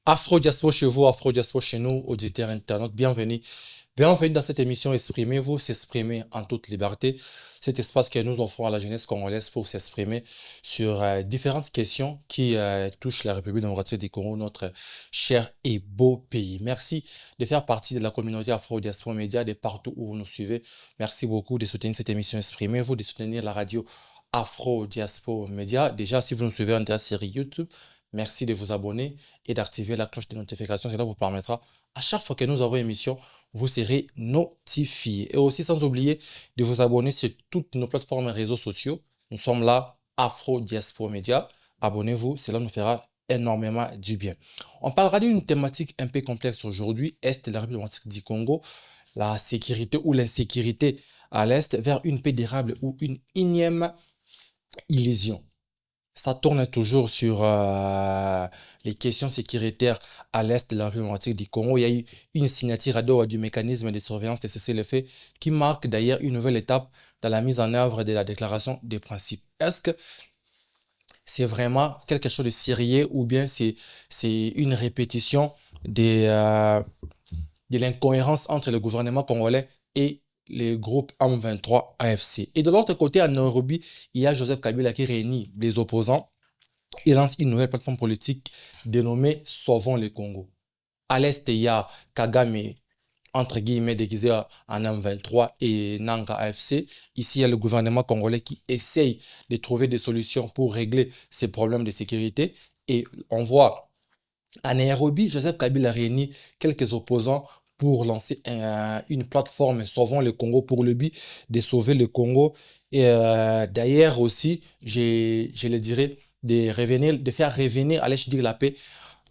Afro Diaspora chez vous, Afro Diaspora chez nous, auditeurs internautes, bienvenue. Bienvenue dans cette émission Exprimez-vous, s'exprimer en toute liberté. Cet espace que nous offrons à la jeunesse congolaise pour s'exprimer sur différentes questions qui touchent la République démocratique du Congo, notre cher et beau pays. Merci de faire partie de la communauté Afro Diaspora Média de partout où vous nous suivez. Merci beaucoup de soutenir cette émission Exprimez-vous, de soutenir la radio Afro Diaspora Média. Déjà, si vous nous suivez en direct sur YouTube, merci de vous abonner et d'activer la cloche de notification. Cela vous permettra, à chaque fois que nous avons une émission, vous serez notifié. Et aussi, sans oublier de vous abonner sur toutes nos plateformes et réseaux sociaux. Nous sommes là, Afro Diaspora Média. Abonnez-vous, cela nous fera énormément du bien. On parlera d'une thématique un peu complexe aujourd'hui, Est de la République démocratique du Congo, la sécurité ou l'insécurité à l'Est vers une paix durable ou une énième illusion. Ça tourne toujours sur les questions sécuritaires à l'est de la République démocratique du Congo. Il y a eu une signature à Doha du mécanisme de surveillance de cessez-le-feu qui marque d'ailleurs une nouvelle étape dans la mise en œuvre de la déclaration des principes. Est-ce que c'est vraiment quelque chose de sérieux ou bien c'est une répétition de l'incohérence entre le gouvernement congolais et les groupes M23 AFC. Et de l'autre côté, à Nairobi, il y a Joseph Kabila qui réunit les opposants et lance une nouvelle plateforme politique dénommée Sauvons le Congo. À l'Est, il y a Kagame, entre guillemets, déguisé en M23 et Nanga AFC. Ici, il y a le gouvernement congolais qui essaye de trouver des solutions pour régler ces problèmes de sécurité. Et on voit à Nairobi, Joseph Kabila réunit quelques opposants pour lancer une plateforme Sauvons le Congo pour le but de sauver le Congo. Et d'ailleurs aussi, je le dirais, de faire revenir, allais-je dire, la paix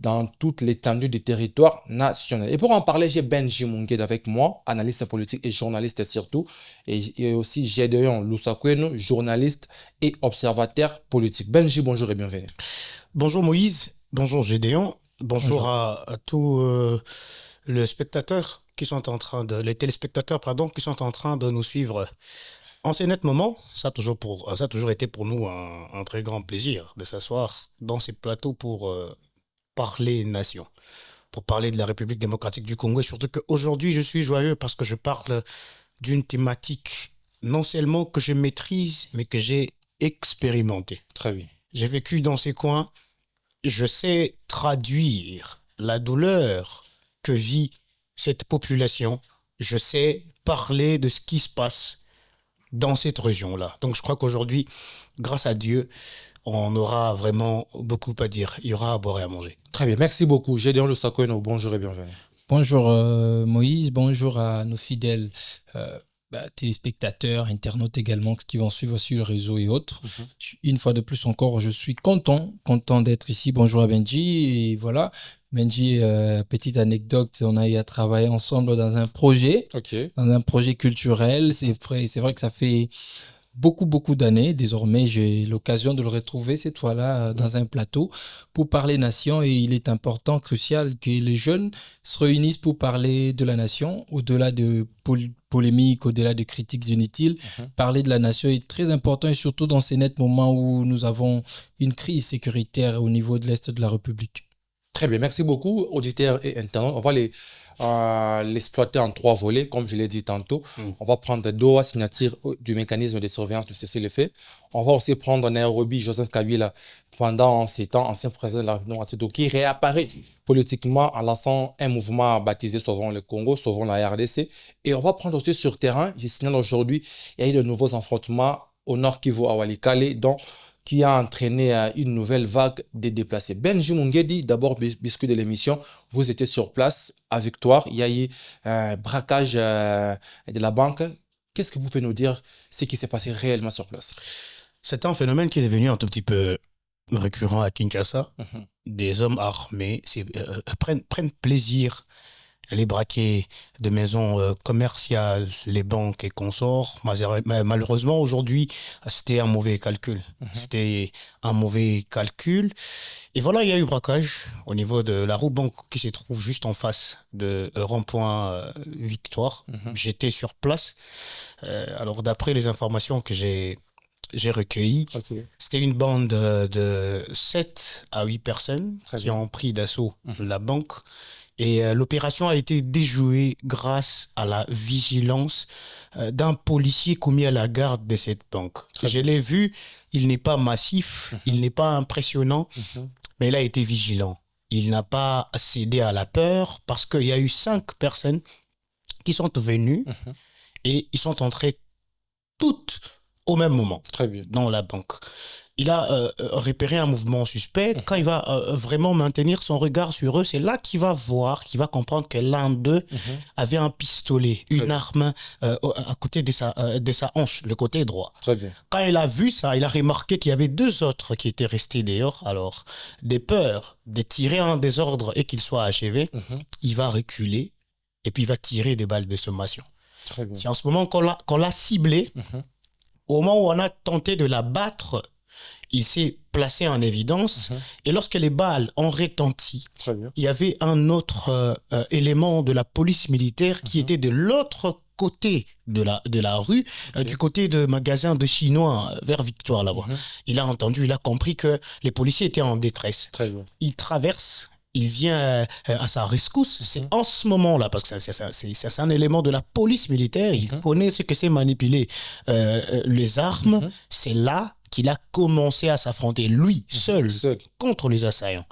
dans toute l'étendue du territoire national. Et pour en parler, j'ai Benji Munged avec moi, analyste politique et journaliste surtout, et aussi Gédéon Lusakweno, journaliste et observateur politique. Benji, bonjour et bienvenue. Bonjour Moïse, bonjour Gédéon, bonjour à tous les spectateurs qui sont en train de, les téléspectateurs pardon, qui sont en train de nous suivre en ces nets moments. Ça a toujours été pour nous un très grand plaisir de s'asseoir dans ces plateaux pour parler nation, pour parler de la République démocratique du Congo. Et surtout qu'aujourd'hui, je suis joyeux parce que je parle d'une thématique non seulement que je maîtrise, mais que j'ai expérimentée. Très bien. J'ai vécu dans ces coins. Je sais traduire la douleur que vit cette population. Je sais parler de ce qui se passe dans cette région-là. Donc je crois qu'aujourd'hui, grâce à Dieu, on aura vraiment beaucoup à dire. Il y aura à boire et à manger. Très bien, merci beaucoup. Gédéon Lusakweno, bonjour et bienvenue. Bonjour Moïse, bonjour à nos fidèles téléspectateurs, internautes également qui vont suivre sur le réseau et autres. Une fois de plus encore, je suis content d'être ici. Bonjour à Benji. Et voilà, Benji, petite anecdote, on a eu à travailler ensemble dans un projet, dans un projet culturel. C'est vrai que ça fait beaucoup d'années. Désormais, j'ai l'occasion de le retrouver cette fois-là dans un plateau pour parler nation, et il est important, crucial que les jeunes se réunissent pour parler de la nation, au-delà de polémiques, au-delà de critiques inutiles. Parler de la nation est très important, et surtout dans ces nets moments où nous avons une crise sécuritaire au niveau de l'Est de la République. Très bien, merci beaucoup, auditeurs et internautes. On va l'exploiter en 3 volets, comme je l'ai dit tantôt. On va prendre Doha, signature du mécanisme de surveillance de cessez-le-feu. On va aussi prendre Nairobi, Joseph Kabila, pendant ces temps, ancien président de la République démocratique, qui réapparaît politiquement en lançant un mouvement baptisé Sauvons le Congo, Sauvons la RDC. Et on va prendre aussi sur terrain, je signale aujourd'hui, il y a eu de nouveaux affrontements au nord Kivu, à Walikale, dont qui a entraîné une nouvelle vague de déplacés. Benji Mungedi, d'abord biscuit de l'émission, vous étiez sur place à Victoire, il y a eu un braquage de la banque. Qu'est-ce que vous pouvez nous dire, ce qui s'est passé réellement sur place? C'est un phénomène qui est devenu un tout petit peu récurrent à Kinshasa. Des hommes armés prennent plaisir à les braquer de maisons commerciales, les banques et consorts. Malheureusement, aujourd'hui, c'était un mauvais calcul. C'était un mauvais calcul. Et voilà, il y a eu braquage au niveau de la roue banque qui se trouve juste en face de rond-point Victoire. J'étais sur place. Alors, d'après les informations que j'ai j'ai recueilli. Ok. C'était une bande de 7 à 8 personnes Très qui bien. ont pris d'assaut la banque. Et l'opération a été déjouée grâce à la vigilance d'un policier commis à la garde de cette banque. Très Je l'ai vu, il n'est pas massif, il n'est pas impressionnant, mais il a été vigilant. Il n'a pas cédé à la peur parce qu'il y a eu 5 personnes qui sont venues et ils sont entrés toutes au même moment Très bien. dans la banque. Il a repéré un mouvement suspect. Quand il va vraiment maintenir son regard sur eux, c'est là qu'il va voir, qu'il va comprendre que l'un d'eux avait un pistolet, une arme à côté de sa hanche, le côté droit. Très bien. Quand il a vu ça, il a remarqué qu'il y avait 2 autres qui étaient restés dehors. Alors, des peurs de tirer en désordre et qu'il soit achevé, il va reculer et puis il va tirer des balles de sommation. Très bien. C'est en ce moment qu'on l'a ciblé. Au moment où on a tenté de la battre, il s'est placé en évidence. Et lorsque les balles ont retenti, Très bien. il y avait un autre élément de la police militaire qui était de l'autre côté de la rue, du côté de magasin de Chinois vers Victoire là-bas. Il a entendu, il a compris que les policiers étaient en détresse. Très bien. Il traverse, il vient à sa rescousse. C'est en ce moment-là, parce que c'est un élément de la police militaire, il connaît ce que c'est manipuler les armes. C'est là qu'il a commencé à s'affronter, lui, seul, contre les assaillants.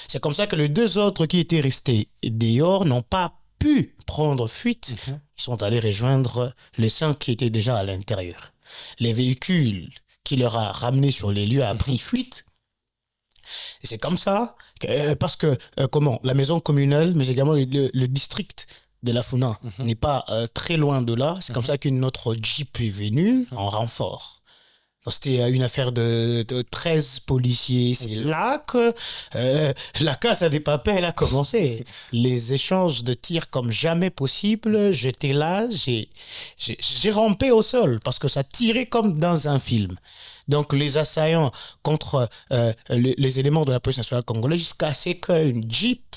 C'est comme ça que les 2 autres qui étaient restés dehors n'ont pas pu prendre fuite. Ils sont allés rejoindre les 5 qui étaient déjà à l'intérieur. Les véhicules qui leur a ramenés sur les lieux a pris fuite. Et c'est comme ça, parce que la maison communale, mais également le district de la Funa n'est pas très loin de là. C'est comme ça qu'une autre Jeep est venue en renfort. C'était une affaire de 13 policiers. C'est là que la casse à des papels elle a commencé. Les échanges de tirs comme jamais possible. J'étais là, j'ai rampé au sol parce que ça tirait comme dans un film. Donc les assaillants contre les éléments de la police nationale congolaise jusqu'à ce qu'une Jeep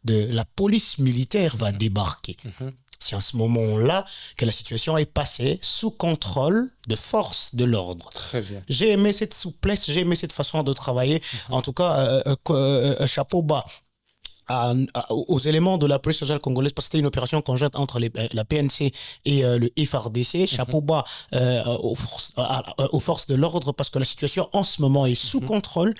de la police militaire va débarquer. C'est en ce moment-là que la situation est passée sous contrôle de forces de l'ordre. Très bien. J'ai aimé cette souplesse, j'ai aimé cette façon de travailler. En tout cas, chapeau bas aux éléments de la police nationale congolaise, parce que c'était une opération conjointe entre la PNC et le FARDC. Chapeau bas aux forces de l'ordre, parce que la situation en ce moment est sous contrôle.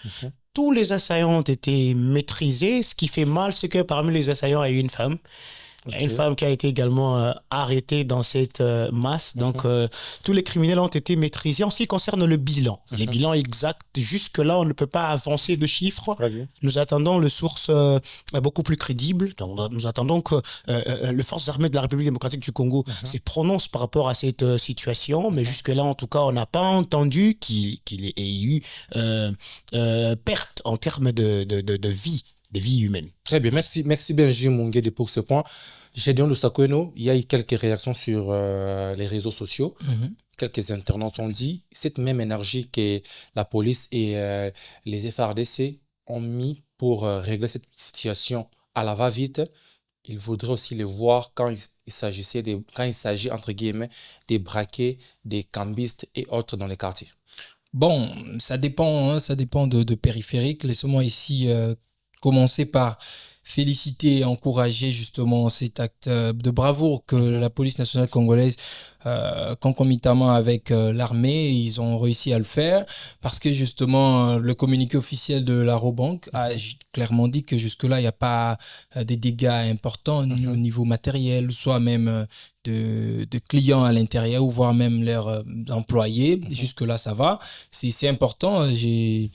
Tous les assaillants ont été maîtrisés. Ce qui fait mal, c'est que parmi les assaillants, il y a eu une femme. Il y a une femme qui a été également arrêtée dans cette masse. Donc, tous les criminels ont été maîtrisés. En ce qui concerne le bilan, les bilans exacts, jusque-là, on ne peut pas avancer de chiffres. Nous attendons les sources beaucoup plus crédibles. Donc, nous attendons que les forces armées de la République démocratique du Congo se prononcent par rapport à cette situation. Mais jusque-là, en tout cas, on n'a pas entendu qu'il y ait eu perte en termes de vie. Des vies humaines. Très bien, merci Benji Mungede pour ce point. Gédéon Lusakweno, il y a eu quelques réactions sur les réseaux sociaux. Quelques internautes ont dit cette même énergie que la police et les FARDC ont mis pour régler cette situation à la va-vite. Il voudraient aussi les voir quand il s'agit entre guillemets des braquets, des cambistes et autres dans les quartiers. Bon, ça dépend de périphérique. Laissez-moi ici commencer par féliciter et encourager justement cet acte de bravoure que la police nationale congolaise, concomitamment avec l'armée, ils ont réussi à le faire, parce que justement le communiqué officiel de l'Arobank a clairement dit que jusque-là il n'y a pas des dégâts importants au niveau matériel, soit même de clients à l'intérieur, ou voire même leurs employés. Jusque-là ça va, c'est important. J'ai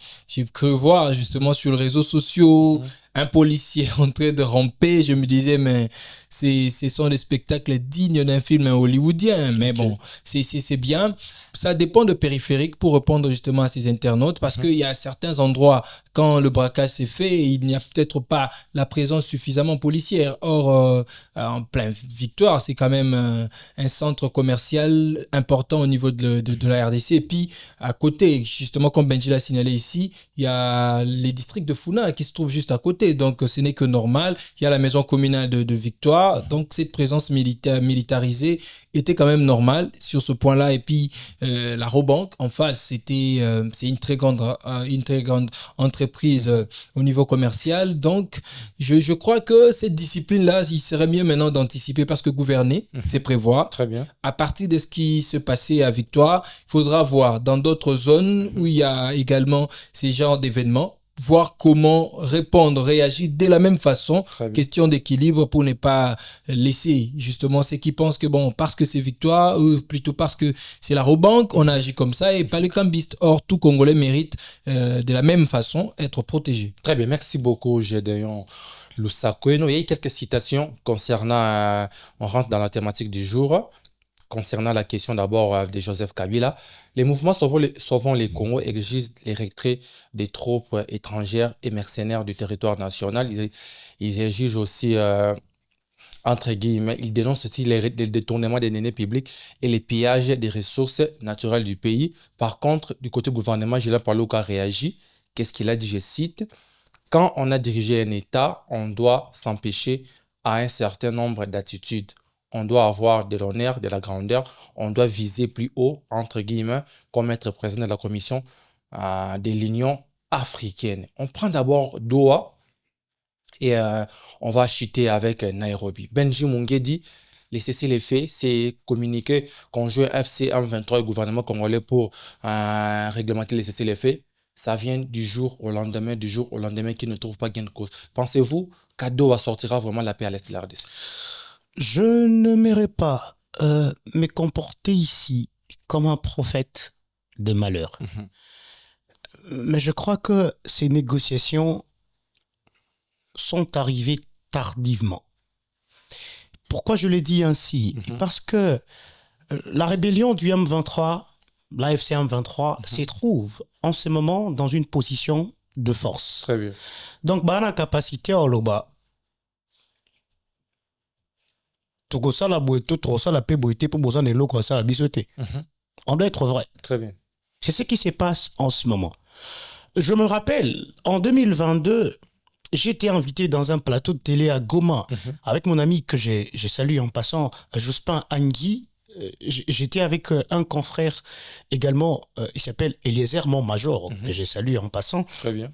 cru voir justement sur les réseaux sociaux un policier en train de ramper. Je me disais, mais ce sont des spectacles dignes d'un film hollywoodien. Mais bon, c'est bien. Ça dépend de périphérique, pour répondre justement à ces internautes, parce qu'il y a certains endroits, quand le braquage s'est fait, il n'y a peut-être pas la présence suffisamment policière. Or, en plein Victoire, c'est quand même un centre commercial important au niveau de la RDC. Et puis, à côté, justement, comme Benji l'a signalé ici, il y a les districts de Funa qui se trouvent juste à côté. Donc, ce n'est que normal. Il y a la maison communale de Victoire. Donc, cette présence militarisée était quand même normal sur ce point-là. Et puis, la Robank, en face, c'est une très grande entreprise au niveau commercial. Donc, je crois que cette discipline-là, il serait mieux maintenant d'anticiper parce que gouverner, c'est prévoir. Très bien. À partir de ce qui se passait à Victoire, il faudra voir dans d'autres zones où il y a également ces genres d'événements, voir comment répondre, réagir de la même façon. Question d'équilibre pour ne pas laisser justement ceux qui pensent que bon, parce que c'est Victoire, ou plutôt parce que c'est la Robank, on agit comme ça et pas le cambiste. Or, tout Congolais mérite de la même façon être protégé. Très bien, merci beaucoup, Gédéon Lusakweno. Il y a eu quelques citations concernant, on rentre dans la thématique du jour, concernant la question d'abord de Joseph Kabila. Les mouvements Sauvons les Congo exigent les retraits des troupes étrangères et mercenaires du territoire national. Ils exigent aussi, entre guillemets, ils dénoncent aussi les détournements des deniers publics et les pillages des ressources naturelles du pays. Par contre, du côté gouvernement, Julien Paluku a réagi. Qu'est-ce qu'il a dit? Je cite: quand on a dirigé un État, on doit s'empêcher à un certain nombre d'attitudes. On doit avoir de l'honneur, de la grandeur. On doit viser plus haut, entre guillemets, comme être président de la commission de l'Union africaine. On prend d'abord Doha et on va chuter avec Nairobi. Benji Mungue dit: les cessez-les-feux, c'est communiqué conjoint FC M23 et gouvernement congolais pour réglementer les cessez-les-feux. Ça vient du jour au lendemain, qui ne trouve pas gain de cause. Pensez-vous qu'à Doha sortira vraiment la paix à l'est de la RDC? Je n'aimerais pas me comporter ici comme un prophète de malheur. Mais je crois que ces négociations sont arrivées tardivement. Pourquoi je le dis ainsi? Parce que la rébellion du M23, l'AFC M23, se trouve en ce moment dans une position de force. Très bien. Donc, la capacité à Oloba, on doit être vrai. Très bien. C'est ce qui se passe en ce moment. Je me rappelle, en 2022, j'étais invité dans un plateau de télé à Goma avec mon ami que j'ai salué en passant, Jospin Angui. J'étais avec un confrère également, il s'appelle Eliezer Mon-Major, que j'ai salué en passant. Très bien.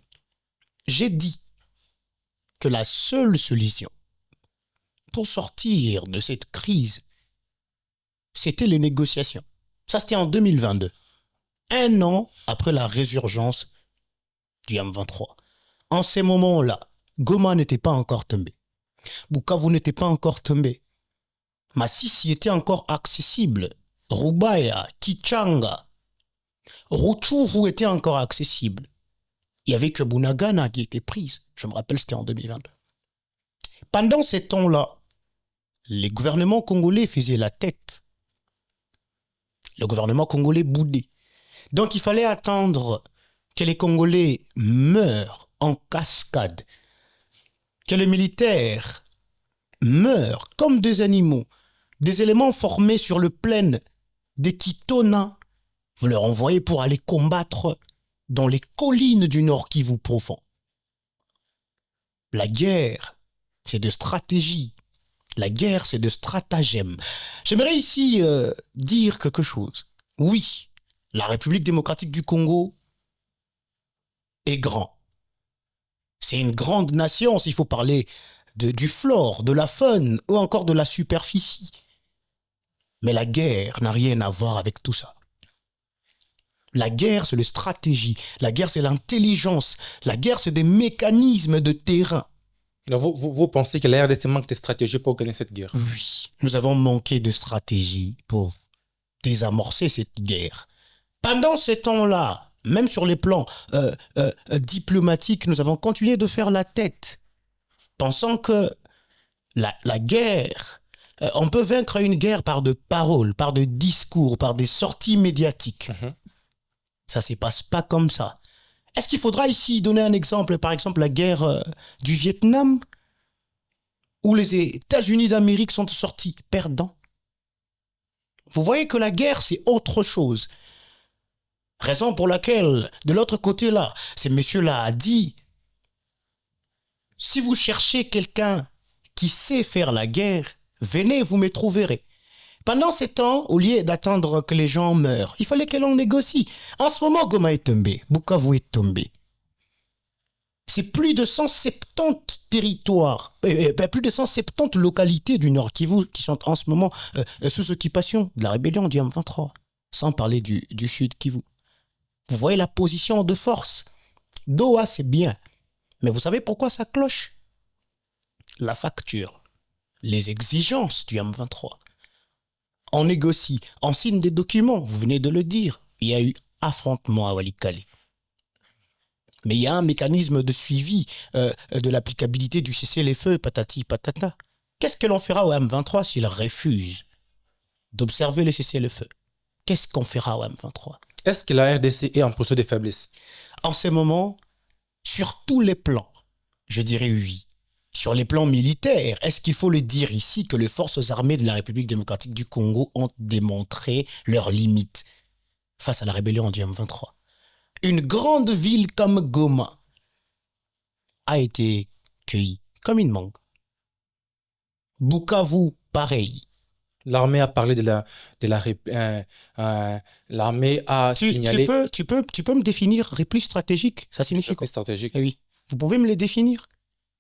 J'ai dit que la seule solution pour sortir de cette crise, c'était les négociations. Ça, c'était en 2022. Un an après la résurgence du M23. En ces moments-là, Goma n'était pas encore tombé. Bukavu n'était pas encore tombé. Massissi était encore accessible. Rubaya, Kichanga, Rutshuru était encore accessible. Il y avait que Bunagana qui était prise. Je me rappelle, c'était en 2022. Pendant ces temps-là, les gouvernements congolais faisaient la tête. Le gouvernement congolais boudait. Donc il fallait attendre que les Congolais meurent en cascade, que les militaires meurent comme des animaux, des éléments formés sur le plain des Kitona. Vous leur envoyez pour aller combattre dans les collines du Nord Kivu profond. La guerre, c'est de stratégie. La guerre, c'est de stratagème. J'aimerais ici dire quelque chose. Oui, la République démocratique du Congo est grand. C'est une grande nation, s'il faut parler du flore, de la faune ou encore de la superficie. Mais la guerre n'a rien à voir avec tout ça. La guerre, c'est la stratégie. La guerre, c'est l'intelligence. La guerre, c'est des mécanismes de terrain. Donc vous pensez que la RDC manque de stratégie pour gagner cette guerre? Oui, nous avons manqué de stratégie pour désamorcer cette guerre. Pendant ce temps-là, même sur les plans diplomatiques, nous avons continué de faire la tête, pensant que la guerre, on peut vaincre une guerre par de paroles, par de discours, par des sorties médiatiques. Ça ne se passe pas comme ça. Est-ce qu'il faudra ici donner un exemple, par exemple la guerre du Vietnam, où les États-Unis d'Amérique sont sortis perdants? Vous voyez que la guerre, c'est autre chose. Raison pour laquelle, de l'autre côté là, ce monsieur-là a dit, si vous cherchez quelqu'un qui sait faire la guerre, venez, vous me trouverez. Pendant ces temps, au lieu d'attendre que les gens meurent, il fallait que l'on négocie. En ce moment, Goma est tombé, Bukavu est tombé. C'est plus de 170 territoires, plus de 170 localités du Nord Kivu qui sont en ce moment sous occupation de la rébellion du M23, sans parler du Sud Kivu. Vous voyez la position de force. Doha, c'est bien. Mais vous savez pourquoi ça cloche? La facture, les exigences du M23. On négocie, on signe des documents, vous venez de le dire. Il y a eu affrontement à Walikale. Mais il y a un mécanisme de suivi de l'applicabilité du cessez-le-feu, patati patata. Qu'est-ce que l'on fera au M23 s'il refuse d'observer le cessez-le-feu? Qu'est-ce qu'on fera au M23? Est-ce que la RDC est en position de faiblesse? En ce moment, sur tous les plans, je dirais oui. Sur les plans militaires, est-ce qu'il faut le dire ici que les forces armées de la République démocratique du Congo ont démontré leurs limites face à la rébellion du M23? Une grande ville comme Goma a été cueillie comme une mangue. Bukavu, pareil. L'armée a parlé l'armée a signalé. Tu peux me définir repli stratégique? Ça signifie quoi? Stratégique. Eh oui. Vous pouvez me le définir?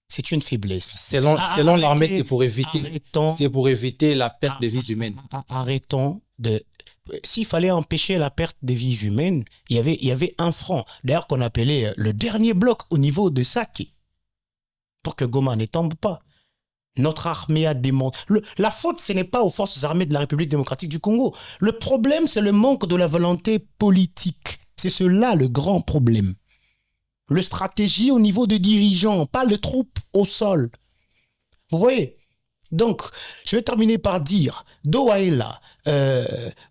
C'est une faiblesse. Selon l'armée, c'est pour éviter la perte de vies humaines. Arrêtons de... S'il fallait empêcher la perte des vies humaines, il y avait un front, d'ailleurs qu'on appelait le dernier bloc au niveau de Sake, pour que Goma ne tombe pas. Notre armée a démontré... La faute, ce n'est pas aux forces armées de la République démocratique du Congo. Le problème, c'est le manque de la volonté politique. C'est cela le grand problème. Le stratégie au niveau des dirigeants, pas les troupes au sol. Vous voyez? Donc, je vais terminer par dire, Doha est là.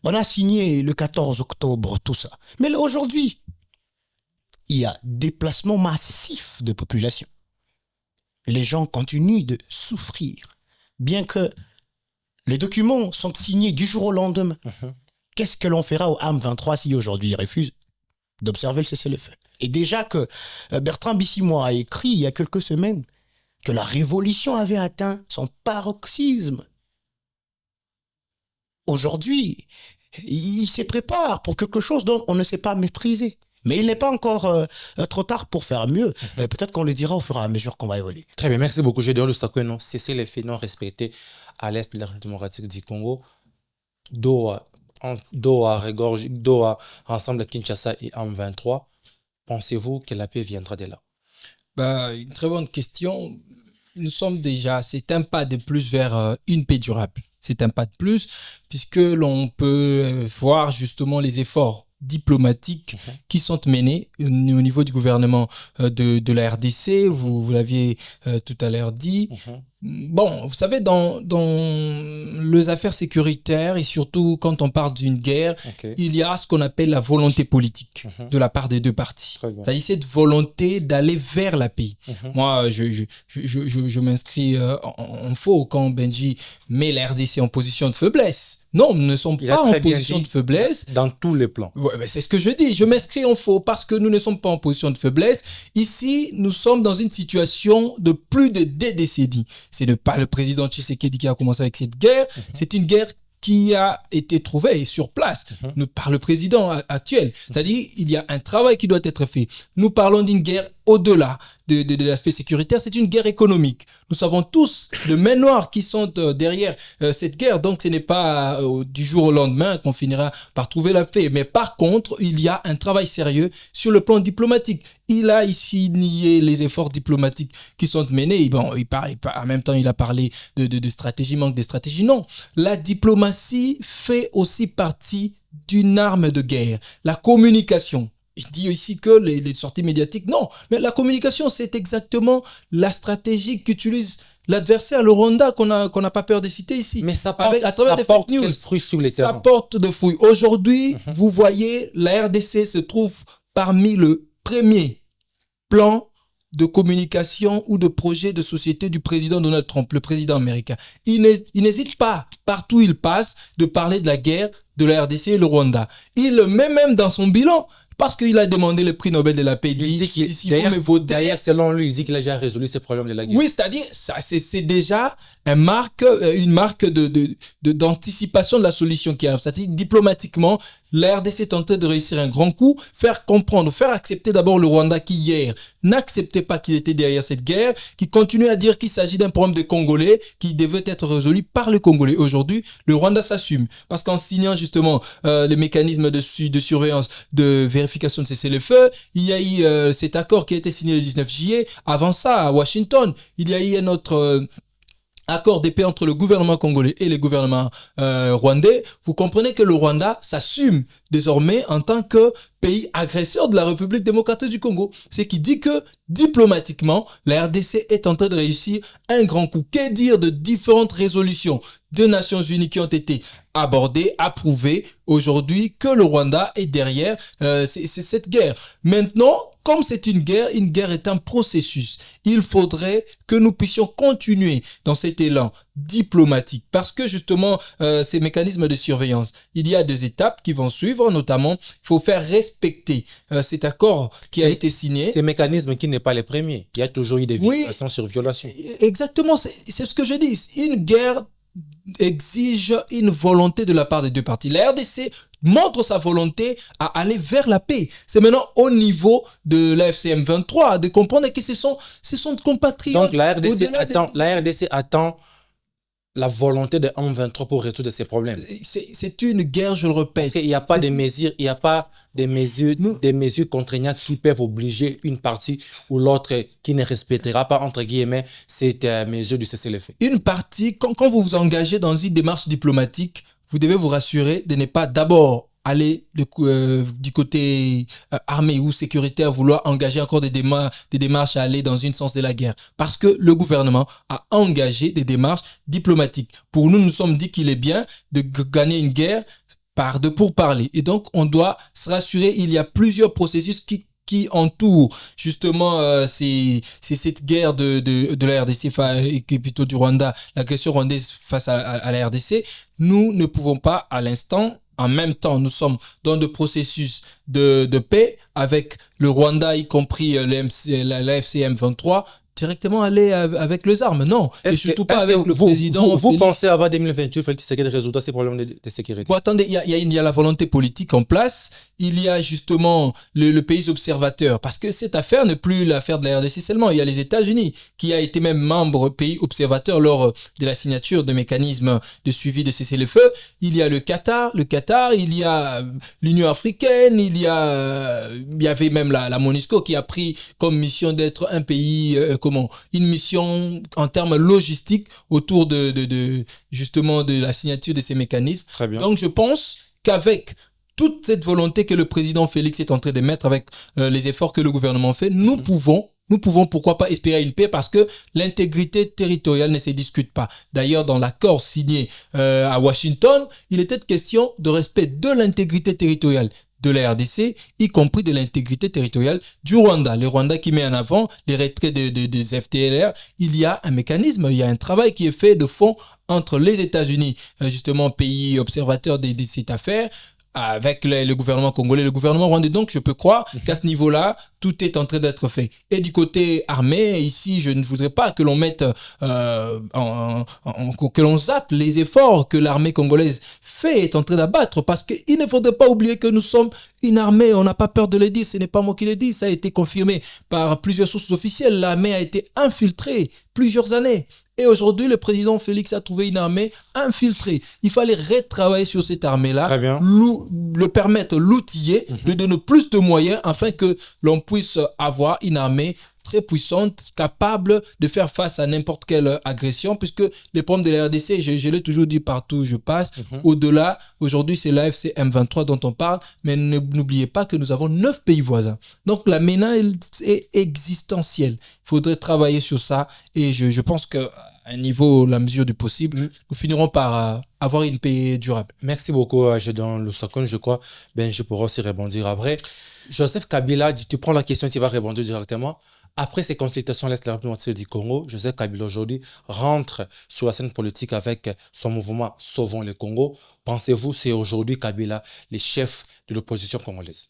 On a signé le 14 octobre, tout ça. Mais aujourd'hui, il y a déplacement massif de population. Les gens continuent de souffrir, bien que les documents sont signés du jour au lendemain. Qu'est-ce que l'on fera au M23 si aujourd'hui il refuse d'observer le cessez-le-feu? Et déjà que Bertrand Bissimois a écrit il y a quelques semaines que la révolution avait atteint son paroxysme. Aujourd'hui, il se prépare pour quelque chose dont on ne sait pas maîtriser. Mais il n'est pas encore trop tard pour faire mieux. Peut-être qu'on le dira au fur et à mesure qu'on va évoluer. Très bien, merci beaucoup. Gédéon Lusako, non, cesser les faits non respectés à l'est de la République démocratique du Congo. Doha, ensemble Kinshasa et M23. Pensez-vous que la paix viendra de là? Une très bonne question. Nous sommes déjà, c'est un pas de plus vers une paix durable. C'est un pas de plus, puisque l'on peut voir justement les efforts diplomatiques qui sont menés au niveau du gouvernement de la RDC. Vous l'aviez tout à l'heure dit. Bon, vous savez, dans les affaires sécuritaires et surtout quand on parle d'une guerre, il y a ce qu'on appelle la volonté politique de la part des deux parties. C'est-à-dire cette volonté d'aller vers la paix. Moi, je m'inscris en faux quand Benji met la RDC en position de faiblesse. Non, nous ne sommes pas en position de faiblesse. Dans tous les plans. Ouais, mais c'est ce que je dis. Je m'inscris en faux parce que nous ne sommes pas en position de faiblesse. Ici, nous sommes dans une situation de plus de 2 décennies. Ce n'est pas le président Tshisekedi qui a commencé avec cette guerre. C'est une guerre qui a été trouvée sur place par le président actuel. C'est-à-dire, il y a un travail qui doit être fait. Nous parlons d'une guerre au-delà de l'aspect sécuritaire, c'est une guerre économique. Nous savons tous les mains noires qui sont derrière cette guerre. Donc, ce n'est pas du jour au lendemain qu'on finira par trouver la paix. Mais par contre, il y a un travail sérieux sur le plan diplomatique. Il a ici nié les efforts diplomatiques qui sont menés. Bon, en même temps, il a parlé de stratégie, manque de stratégie. Non, la diplomatie fait aussi partie d'une arme de guerre. La communication. Il dit ici que les sorties médiatiques, non. Mais la communication, c'est exactement la stratégie qu'utilise l'adversaire, le Rwanda, qu'on n'a pas peur de citer ici. Mais ça porte quel fruit sur les terrains? Ça porte de fruits. Aujourd'hui, vous voyez, la RDC se trouve parmi le premier plan de communication ou de projet de société du président Donald Trump, le président américain. Il n'hésite pas, partout où il passe, de parler de la guerre de la RDC et le Rwanda. Il le met même dans son bilan. parce qu'il a demandé le prix Nobel de la paix. Il dit qu'il s'il faut me voter. d'ailleurs, selon lui, il dit qu'il a déjà résolu ces problèmes de la guerre. Oui, c'est-à-dire, ça, c'est déjà une marque d'anticipation de la solution qui arrive. C'est-à-dire, diplomatiquement, la RDC tentait de réussir un grand coup, faire comprendre, faire accepter d'abord le Rwanda qui, hier, n'acceptait pas qu'il était derrière cette guerre, qui continuait à dire qu'il s'agit d'un problème de Congolais qui devait être résolu par le Congolais. Aujourd'hui, le Rwanda s'assume. Parce qu'en signant justement les mécanismes de surveillance, de vérification de cessez-le-feu, il y a eu cet accord qui a été signé le 19 juillet. Avant ça, à Washington, il y a eu un autre accord de paix entre le gouvernement congolais et le gouvernement rwandais. Vous comprenez que le Rwanda s'assume désormais en tant que pays agresseur de la République démocratique du Congo. Ce qui dit que, diplomatiquement, la RDC est en train de réussir un grand coup. Que dire de différentes résolutions des Nations Unies qui ont été abordées, approuvées, aujourd'hui, que le Rwanda est derrière c'est cette guerre. Maintenant, comme c'est une guerre est un processus. Il faudrait que nous puissions continuer dans cet élan diplomatique parce que justement, ces mécanismes de surveillance, il y a 2 étapes qui vont suivre, notamment, il faut faire respecter cet accord qui a été signé. Ces mécanismes qui n'est pas les premiers. Il y a toujours eu des violations sur violation. Exactement, c'est ce que je dis. Une guerre exige une volonté de la part des 2 parties. La RDC montre sa volonté à aller vers la paix. C'est maintenant au niveau de la FCM 23 de comprendre que ce sont compatriotes. Donc la RDC attend la volonté de M23 pour résoudre ces problèmes. C'est une guerre, je le répète. Parce qu'il n'y a pas des mesures contraignantes qui peuvent obliger une partie ou l'autre qui ne respectera pas, entre guillemets, cette mesure du cessez-le-feu. Une partie, quand vous vous engagez dans une démarche diplomatique, vous devez vous rassurer de ne pas d'abord aller du côté armé ou sécuritaire, vouloir engager encore des démarches à aller dans une sens de la guerre. Parce que le gouvernement a engagé des démarches diplomatiques. Pour nous, nous sommes dit qu'il est bien de gagner une guerre pour parler. Et donc, on doit se rassurer, il y a plusieurs processus qui entourent justement c'est cette guerre de la RDC et plutôt du Rwanda, l'agression rwandaise face à la RDC. Nous ne pouvons pas à l'instant. En même temps, nous sommes dans des processus de paix avec le Rwanda, y compris la FCM 23, directement aller avec les armes. Non, et surtout pas avec le président. Vous pensez avant 2028, Félix Tshisekedi résoudre ces problèmes de sécurité? Bon, attendez, il y a la volonté politique en place. Il y a justement le pays observateur. Parce que cette affaire n'est plus l'affaire de la RDC seulement. Il y a les États-Unis qui a été même membre pays observateur lors de la signature de mécanismes de suivi de cessez-le-feu. Il y a le Qatar, il y a l'Union africaine, il y avait même la MONUSCO qui a pris comme mission d'être un pays, une mission en termes logistiques autour justement de la signature de ces mécanismes. Très bien. Donc je pense qu'avec toute cette volonté que le président Félix est en train de mettre avec les efforts que le gouvernement fait, nous pouvons pourquoi pas espérer une paix parce que l'intégrité territoriale ne se discute pas. D'ailleurs, dans l'accord signé à Washington, il était question de respect de l'intégrité territoriale de la RDC, y compris de l'intégrité territoriale du Rwanda. Le Rwanda qui met en avant les retraits des FDLR, il y a un mécanisme, il y a un travail qui est fait de fond entre les États-Unis, justement pays observateur de cette affaire, avec le gouvernement congolais, le gouvernement rwandais. Donc, je peux croire qu'à ce niveau-là, tout est en train d'être fait. Et du côté armé, ici, je ne voudrais pas que l'on mette, que l'on zappe les efforts que l'armée congolaise fait, est en train d'abattre, parce qu'il ne faudrait pas oublier que nous sommes une armée, on n'a pas peur de le dire, ce n'est pas moi qui le dis, ça a été confirmé par plusieurs sources officielles. L'armée a été infiltrée plusieurs années. Et aujourd'hui, le président Félix a trouvé une armée infiltrée. Il fallait retravailler sur cette armée-là, le permettre, l'outiller, lui donner plus de moyens afin que l'on puisse avoir une armée très puissante, capable de faire face à n'importe quelle agression, puisque les problèmes de la RDC, je l'ai toujours dit partout où je passe, au-delà, aujourd'hui c'est l'AFC M23 dont on parle, mais n'oubliez pas que nous avons 9 pays voisins. Donc la menace est existentielle. Il faudrait travailler sur ça et je pense qu'à un niveau, la mesure du possible, nous finirons par avoir une paix durable. Merci beaucoup, Gédéon Lusakon. Je crois je pourrai aussi rebondir après. Joseph Kabila, tu prends la question, tu vas répondre directement. Après ces consultations à l'Est de la République du Congo, Joseph Kabila aujourd'hui rentre sur la scène politique avec son mouvement Sauvons le Congo. Pensez-vous c'est aujourd'hui Kabila le chef de l'opposition congolaise?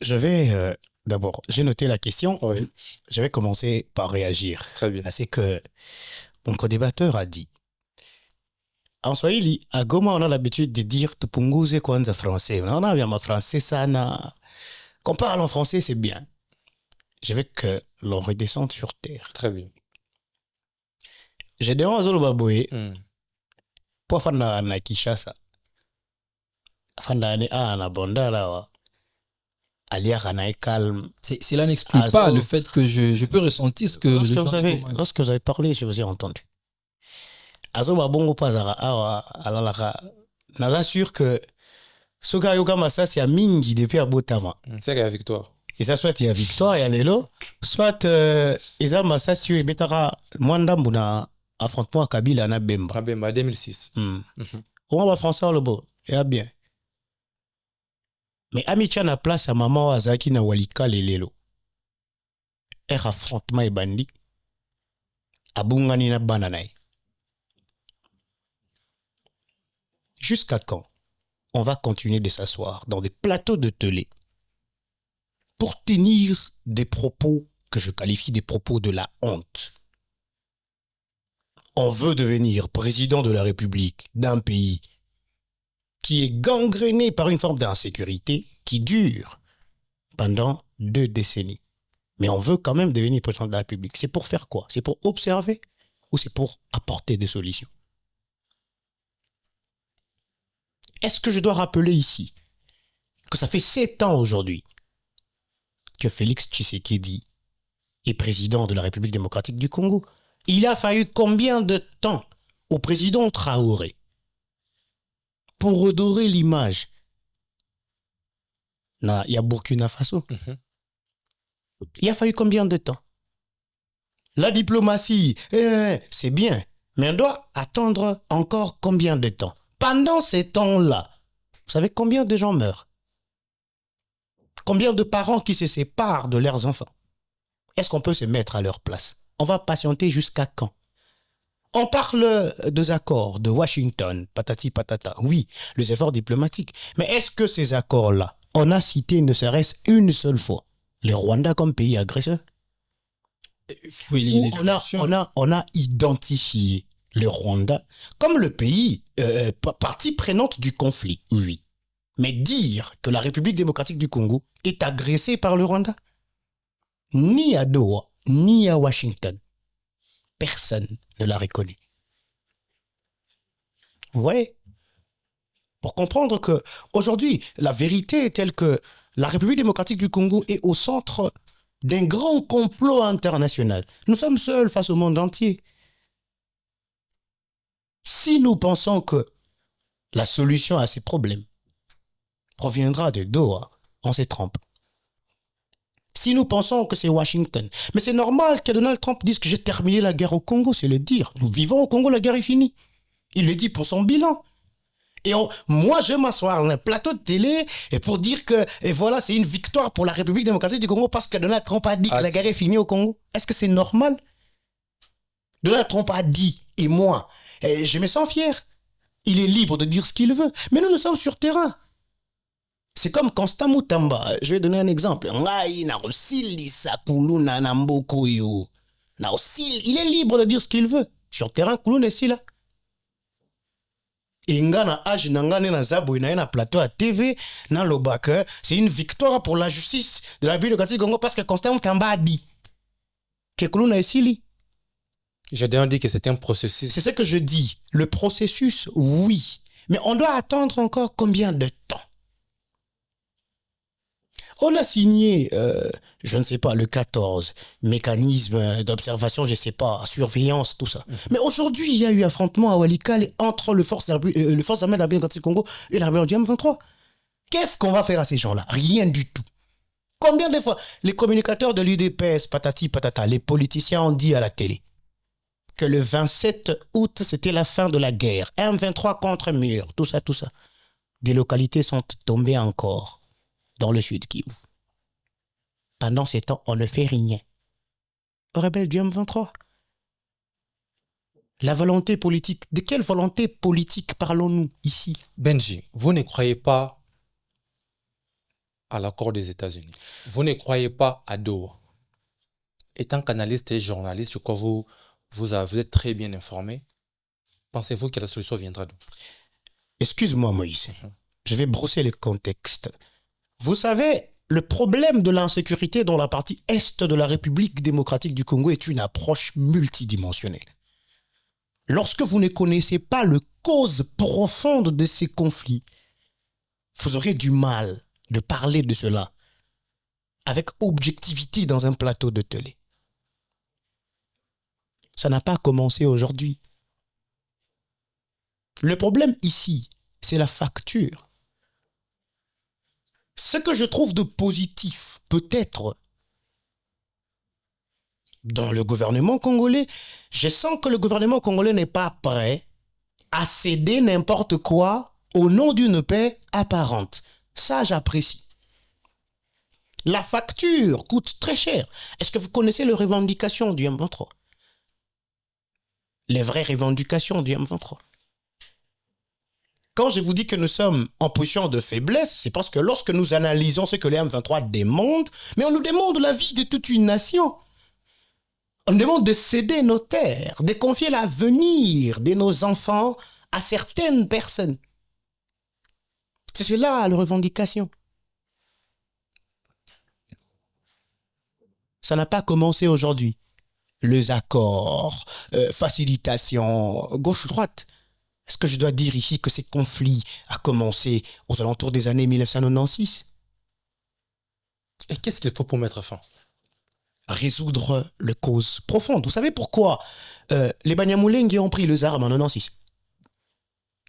Je vais d'abord, j'ai noté la question. Oui, Je vais commencer par réagir très bien. à ce que mon co-débatteur a dit. En Swahili, à Goma, on a l'habitude de dire tupunguze kwanza français. On a bien français, ça n'a. Qu'on parle en français, c'est bien. Je veux que l'on redescende sur terre. Très bien. J'ai dit à Zolobaboye, Hmm. pour faire na Kishasa, faire na Bonda là, Alia na calme. Cela n'exclut Ah, pas ça- le fait que je peux ressentir ce que les gens de Goma- Lorsque vous avez parlé, je vous ai entendu. Azoba bongo pazara awa alalaka. Naza sûr que Soga Yoga Massa c'est à Mingi depuis à Botama. C'est la victoire. Et ça soit il y a victoire et Lelo, soit Eza Massa si tu betara Mwandambu na affrontement à Kabila na Bemba. Rabemba 2006. Hmm. Mhm. On va français le beau, et a bien. Mais Amicha na place à maman Azaki na Walika Lelelo. Er affrontement et bandi. Abungani na bananaï. Jusqu'à quand on va continuer de s'asseoir dans des plateaux de télé pour tenir des propos que je qualifie des propos de la honte? On veut devenir président de la République d'un pays qui est gangréné par une forme d'insécurité qui dure pendant 2 décennies. Mais on veut quand même devenir président de la République. C'est pour faire quoi? C'est pour observer ou c'est pour apporter des solutions? Est-ce que je dois rappeler ici que ça fait 7 ans aujourd'hui que Félix Tshisekedi est président de la République démocratique du Congo? Il a fallu combien de temps au président Traoré pour redorer l'image? Il y a Burkina Faso. Mhm. Il a fallu combien de temps? La diplomatie, c'est bien, mais on doit attendre encore combien de temps? Pendant ces temps-là, vous savez combien de gens meurent? Combien de parents qui se séparent de leurs enfants? Est-ce qu'on peut se mettre à leur place? On va patienter jusqu'à quand? On parle des accords de Washington, patati patata. Oui, les efforts diplomatiques. Mais est-ce que ces accords-là, on a cité ne serait-ce une seule fois le Rwanda comme pays agresseur? Oui, les On a identifié le Rwanda comme le pays partie prenante du conflit, oui. Mais dire que la République démocratique du Congo est agressée par le Rwanda, ni à Doha, ni à Washington, personne ne l'a reconnu. Vous voyez? Pour comprendre que aujourd'hui, la vérité est telle que la République démocratique du Congo est au centre d'un grand complot international. Nous sommes seuls face au monde entier. Si nous pensons que la solution à ces problèmes proviendra de Doha, on se trompe. Si nous pensons que c'est Washington, mais c'est normal que Donald Trump dise que j'ai terminé la guerre au Congo, c'est le dire. Nous vivons au Congo, la guerre est finie. Il le dit pour son bilan. Et moi, je vais m'asseoir dans un plateau de télé et pour dire que et voilà, c'est une victoire pour la République démocratique du Congo parce que Donald Trump a dit que la guerre est finie au Congo. Est-ce que c'est normal? Donald Trump a dit, et moi, je me sens fier. Il est libre de dire ce qu'il veut. Mais nous sommes sur terrain. C'est comme Constant Moutamba. Je vais donner un exemple. Il est libre de dire ce qu'il veut. Sur terrain, Kouloun est là. Et ngana âge nangane na zabo na plateau à TV na lobaka, c'est une victoire pour la justice de la République démocratique du Congo parce que Constant Moutamba a dit que Kouloun est ici. J'ai déjà dit que c'était un processus. C'est ce que je dis. Le processus, oui. Mais on doit attendre encore combien de temps? On a signé, je ne sais pas, le 14, mécanisme d'observation, je ne sais pas, surveillance, tout ça. Mais aujourd'hui, il y a eu affrontement à Walikale entre le force armées de la République démocratique du Congo et la rébellion du M23. Qu'est-ce qu'on va faire à ces gens-là? Rien du tout. Combien de fois les communicateurs de l'UDPS, patati patata, les politiciens ont dit à la télé que le 27 août, c'était la fin de la guerre. M23 contre mur, tout ça, tout ça. Des localités sont tombées encore dans le sud Kivu. Pendant ces temps, on ne fait rien. Aux rebelles du M23. La volonté politique. De quelle volonté politique parlons-nous ici? Benji, vous ne croyez pas à l'accord des États-Unis. Vous ne croyez pas à Doha. Étant qu'analyste et journaliste, je crois que vous êtes très bien informé. Pensez-vous que la solution viendra d'où? Excuse-moi, Moïse. Je vais brosser le contexte. Vous savez, le problème de l'insécurité dans la partie est de la République démocratique du Congo est une approche multidimensionnelle. Lorsque vous ne connaissez pas les causes profondes de ces conflits, vous aurez du mal de parler de cela avec objectivité dans un plateau de télé. Ça n'a pas commencé aujourd'hui. Le problème ici, c'est la facture. Ce que je trouve de positif, peut-être, dans le gouvernement congolais, je sens que le gouvernement congolais n'est pas prêt à céder n'importe quoi au nom d'une paix apparente. Ça, j'apprécie. La facture coûte très cher. Est-ce que vous connaissez les revendications du M23? Les vraies revendications du M23. Quand je vous dis que nous sommes en position de faiblesse, c'est parce que lorsque nous analysons ce que les M23 demandent, mais on nous demande la vie de toute une nation. On nous demande de céder nos terres, de confier l'avenir de nos enfants à certaines personnes. C'est cela la revendication. Ça n'a pas commencé aujourd'hui. Les accords, facilitation, gauche-droite. Est-ce que je dois dire ici que ces conflits ont commencé aux alentours des années 1996? Et qu'est-ce qu'il faut pour mettre fin? Résoudre les causes profondes. Vous savez pourquoi les Banyamulenge ont pris les armes en 1996?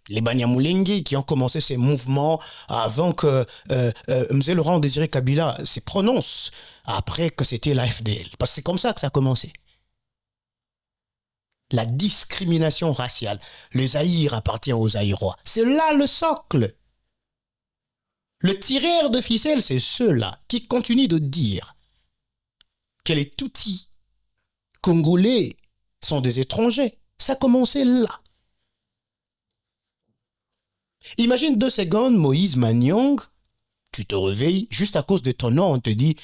Les Banyamulenge qui ont commencé ces mouvements avant que M. Laurent Désiré Kabila se prononce, après que c'était la FDL. Parce que c'est comme ça que ça a commencé. La discrimination raciale. Le Zaïre appartient aux Zaïrois. C'est là le socle. Le tireur de ficelle, c'est ceux-là qui continuent de dire que les Tutsis congolais sont des étrangers. Ça a commencé là. Imagine 2 secondes, Moïse Manyong, tu te réveilles, juste à cause de ton nom, on te dit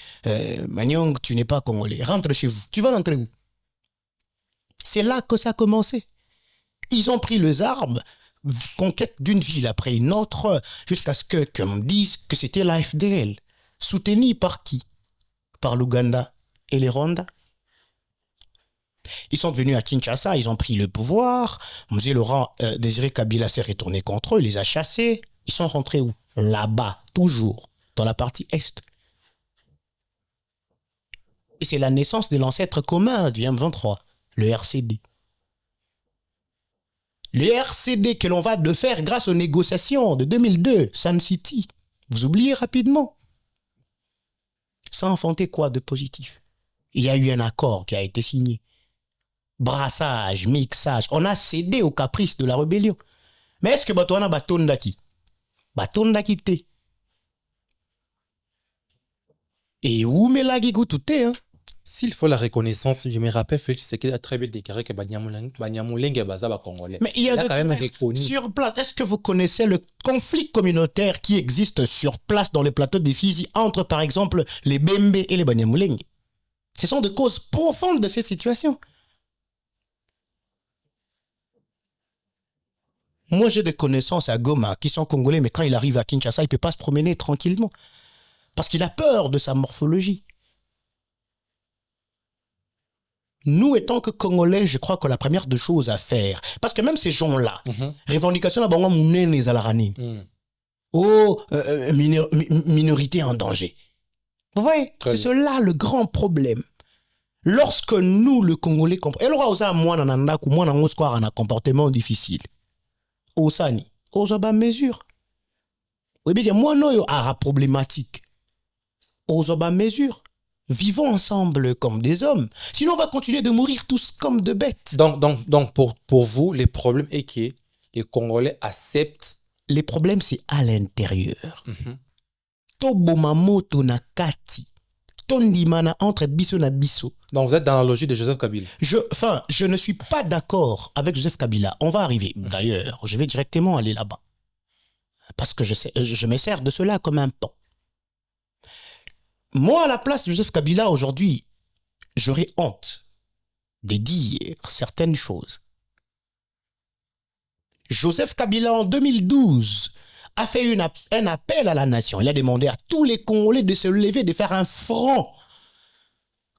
Manyong, tu n'es pas congolais, rentre chez vous. Tu vas rentrer où? C'est là que ça a commencé. Ils ont pris les armes, conquête d'une ville après une autre, jusqu'à ce qu'on dise que c'était la FDL. Soutenue par qui? Par l'Ouganda et les Rwandais. Ils sont venus à Kinshasa, ils ont pris le pouvoir. M. Laurent Désiré Kabila s'est retourné contre eux, il les a chassés. Ils sont rentrés où? Là-bas, toujours, dans la partie Est. Et c'est la naissance de l'ancêtre commun du M23, le RCD. Le RCD que l'on va de faire grâce aux négociations de 2002, Sun City. Vous oubliez rapidement. Ça a enfanté quoi de positif? Il y a eu un accord qui a été signé. Brassage, mixage. On a cédé aux caprices de la rébellion. Mais est-ce que Batouana Batondaki? Batondaki te. Et où me l'a goutouté, hein? S'il faut la reconnaissance, je me rappelle, Félix Tshisekedi a très bien déclaré que Banyamulenge est basé congolais. Mais il y a quand même reconnu. Sur place, est-ce que vous connaissez le conflit communautaire qui existe sur place dans les plateaux de Fizi entre, par exemple, les Bembe et les Banyamulenge? Ce sont des causes profondes de ces situations. Moi, j'ai des connaissances à Goma qui sont congolais, mais quand il arrive à Kinshasa, il ne peut pas se promener tranquillement. Parce qu'il a peur de sa morphologie. Nous, étant que Congolais, je crois que la première des choses à faire, parce que même ces gens-là, revendication à Bango Mounen les Alarani, minorité en danger. Vous voyez, c'est cela le grand problème. Lorsque nous, le Congolais, comprenons, et alors, moi, on a un comportement difficile. Osani, Osaba mesure. Oui, bien, moi, non, a problématique. Osaba mesure. Vivons ensemble comme des hommes. Sinon, on va continuer de mourir tous comme de bêtes. Donc pour vous, le problème est que les Congolais acceptent. Les problèmes, c'est à l'intérieur. Tobomamoto nakati. Tondimana entre biso na biso. Donc vous êtes dans la logique de Joseph Kabila. Je ne suis pas d'accord avec Joseph Kabila. On va arriver. D'ailleurs, je vais directement aller là-bas. Parce que je me sers de cela comme un pont. Moi, à la place de Joseph Kabila aujourd'hui, j'aurais honte de dire certaines choses. Joseph Kabila, en 2012, a fait un appel à la nation. Il a demandé à tous les Congolais de se lever, de faire un front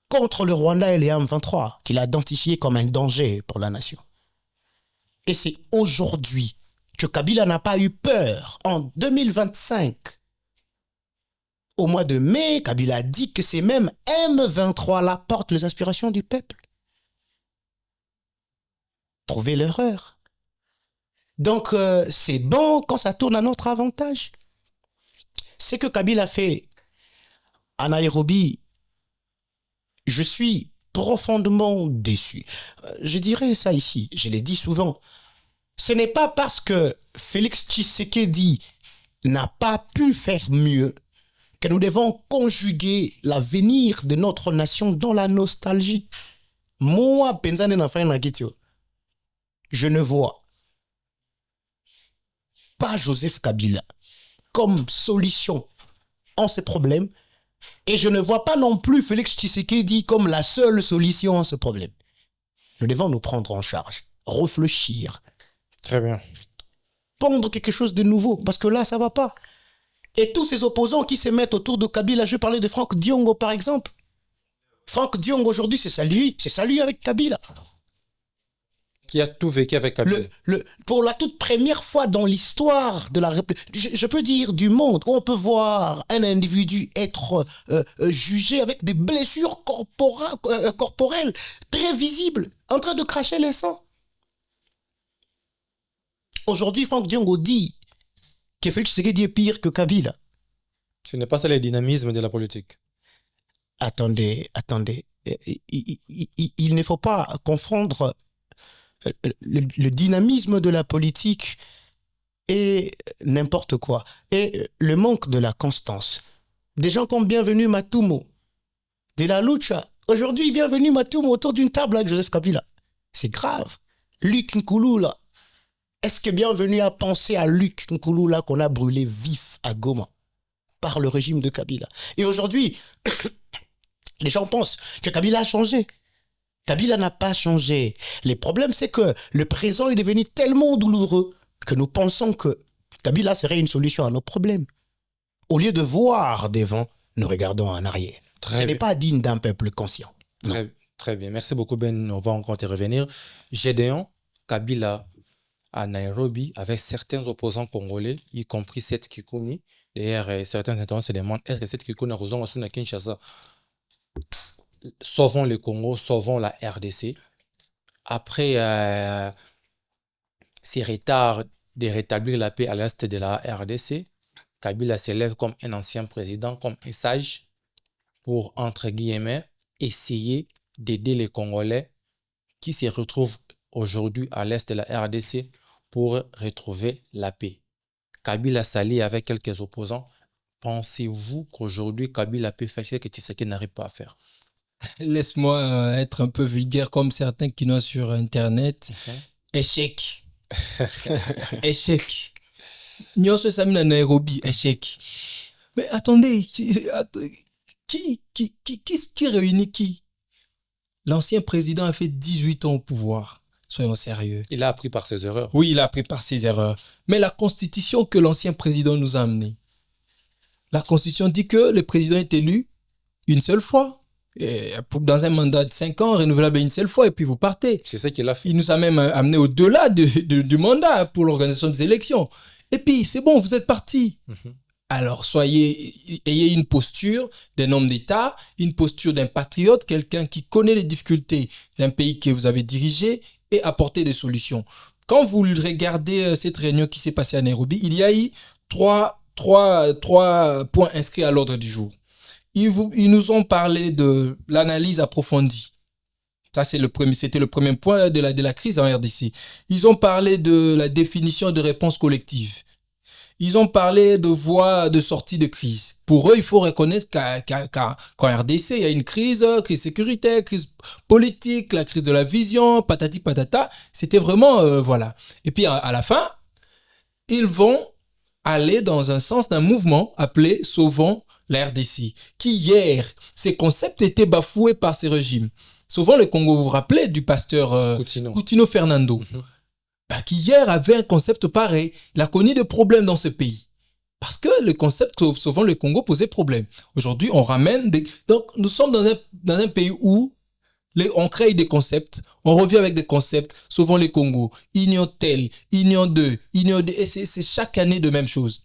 contre le Rwanda et les M23, qu'il a identifié comme un danger pour la nation. Et c'est aujourd'hui que Kabila n'a pas eu peur. En 2025, au mois de mai, Kabila a dit que ces mêmes M23-là portent les aspirations du peuple. Trouvez l'erreur. Donc, c'est bon quand ça tourne à notre avantage. Ce que Kabila fait à Nairobi, je suis profondément déçu. Je dirais ça ici, je l'ai dit souvent. Ce n'est pas parce que Félix Tshisekedi n'a pas pu faire mieux que nous devons conjuguer l'avenir de notre nation dans la nostalgie. Moi, je ne vois pas Joseph Kabila comme solution en ces problèmes et je ne vois pas non plus Félix Tshisekedi comme la seule solution en ce problème. Nous devons nous prendre en charge, réfléchir. Très bien. Pondre quelque chose de nouveau parce que là, ça ne va pas. Et tous ces opposants qui se mettent autour de Kabila, je parlais de Franck Diongo par exemple. Franck Diongo aujourd'hui, c'est salué avec Kabila. Qui a tout vécu avec Kabila. Pour la toute première fois dans l'histoire de la République, je peux dire du monde, où on peut voir un individu être jugé avec des blessures corporelles très visibles, en train de cracher le sang. Aujourd'hui, Franck Diongo dit que Félix Tshisekedi est pire que Kabila. Ce n'est pas ça le dynamisme de la politique. Attendez. Il ne faut pas confondre le dynamisme de la politique et n'importe quoi. Et le manque de la constance. Des gens comme Bienvenu Matumo, de la Lucha. Aujourd'hui, Bienvenu Matumo autour d'une table avec Joseph Kabila. C'est grave. Luc Nkulula. Est-ce que Bienvenu a pensé à Luc Nkulula qu'on a brûlé vif à Goma par le régime de Kabila? Et aujourd'hui, les gens pensent que Kabila a changé. Kabila n'a pas changé. Le problème, c'est que le présent est devenu tellement douloureux que nous pensons que Kabila serait une solution à nos problèmes. Au lieu de voir devant, nous regardons en arrière. Ce n'est pas digne d'un peuple conscient. Très bien. Merci beaucoup, Ben. On va encore te revenir. Gédéon, Kabila à Nairobi, avec certains opposants congolais, y compris Seth Kikuni. D'ailleurs, certains internautes se demandent est-ce que Seth Kikuni a raison à Kinshasa? Sauvons le Congo, sauvons la RDC. Après ces retards de rétablir la paix à l'est de la RDC, Kabila s'élève comme un ancien président, comme un sage, pour, entre guillemets, essayer d'aider les Congolais qui se retrouvent aujourd'hui à l'est de la RDC pour retrouver la paix. Kabila s'allie avec quelques opposants. Pensez-vous qu'aujourd'hui, Kabila peut faire ce que Tshisekedi n'arrive pas à faire? Laisse-moi être un peu vulgaire comme certains qui n'ont sur Internet. Échec. Échec. Nyonso Samina Nairobi, échec. Mais attendez, qui réunit qui? L'ancien président a fait 18 ans au pouvoir. Soyons sérieux. Il a appris par ses erreurs. Oui, il a appris par ses erreurs. Mais la constitution que l'ancien président nous a amenée, la constitution dit que le président est élu une seule fois. Et dans un mandat de 5 ans, renouvelable une seule fois, et puis vous partez. C'est ça qu'il a fait. Il nous a même amené au-delà du mandat pour l'organisation des élections. Et puis, c'est bon, vous êtes parti. Alors, ayez une posture d'un homme d'État, une posture d'un patriote, quelqu'un qui connaît les difficultés d'un pays que vous avez dirigé et apporter des solutions. Quand vous regardez cette réunion qui s'est passée à Nairobi, il y a eu trois points inscrits à l'ordre du jour. Ils nous ont parlé de l'analyse approfondie. Ça, c'était le premier point de la crise en RDC. Ils ont parlé de la définition de réponse collective. Ils ont parlé de voies de sortie de crise. Pour eux, il faut reconnaître qu'en RDC, il y a une crise sécuritaire, crise politique, la crise de la vision, patati patata. C'était vraiment, voilà. Et puis, à la fin, ils vont aller dans un sens d'un mouvement appelé « Sauvons la RDC, qui hier, ces concepts étaient bafoués par ces régimes. Souvent, le Congo, vous vous rappelez du pasteur Coutinho Fernando, qui hier avait un concept pareil. Il a connu des problèmes dans ce pays. Parce que le concept, souvent, le Congo posait problème. Aujourd'hui, on ramène des... Donc, nous sommes dans un pays où on crée des concepts, on revient avec des concepts, souvent les Congo, Union tel, Union 2, et c'est chaque année de même chose.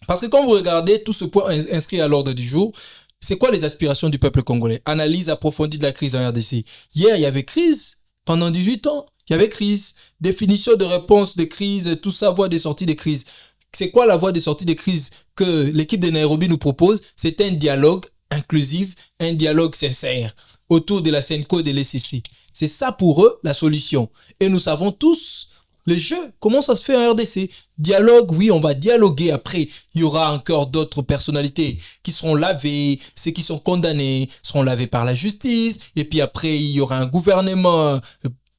Parce que quand vous regardez tout ce point inscrit à l'ordre du jour, c'est quoi les aspirations du peuple congolais? Analyse approfondie de la crise en RDC. Hier, il y avait crise. Pendant 18 ans, il y avait crise. Définition de réponse de crise, tout ça, voie des sorties de crise. C'est quoi la voie des sorties de crise que l'équipe de Nairobi nous propose? C'est un dialogue inclusif, un dialogue sincère autour de la CENCO et de l'ECC. C'est ça pour eux la solution. Et nous savons tous les jeux, comment ça se fait en RDC? Dialogue, oui, on va dialoguer. Après, il y aura encore d'autres personnalités qui seront lavées. Ceux qui sont condamnés seront lavés par la justice. Et puis après, il y aura un gouvernement.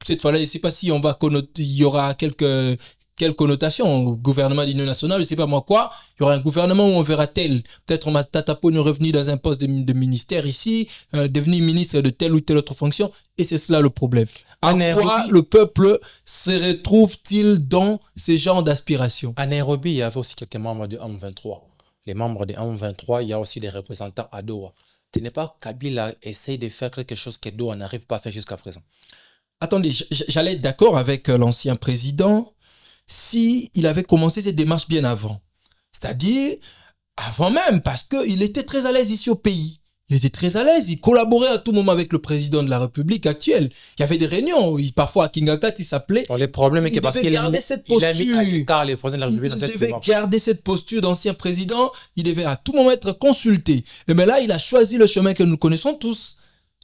Cette fois-là, je ne sais pas si il y aura quelle connotation au gouvernement d'union nationale, je ne sais pas moi quoi. Il y aura un gouvernement où on verra tel. Peut-être Matata Ponyo revenu dans un poste de ministère ici, devenir ministre de telle ou telle autre fonction. Et c'est cela le problème. À quoi le peuple se retrouve-t-il dans ce genre d'aspiration? À Nairobi, il y avait aussi quelques membres de M23. Les membres de M23, il y a aussi des représentants à Doha. Ce n'est pas Kabila essaye de faire quelque chose que Doha n'arrive pas à faire jusqu'à présent. Attendez, j'allais être d'accord avec l'ancien président si il avait commencé cette démarche bien avant. C'est-à-dire, avant même, parce qu'il était très à l'aise ici au pays. Il était très à l'aise, il collaborait à tout moment avec le président de la République actuelle. Il y avait des réunions, parfois à Kingakat, il s'appelait. Bon, le problème est que parce qu'il gardait cette posture. Il devait garder cette posture d'ancien président, il devait à tout moment être consulté. Et mais là, il a choisi le chemin que nous connaissons tous.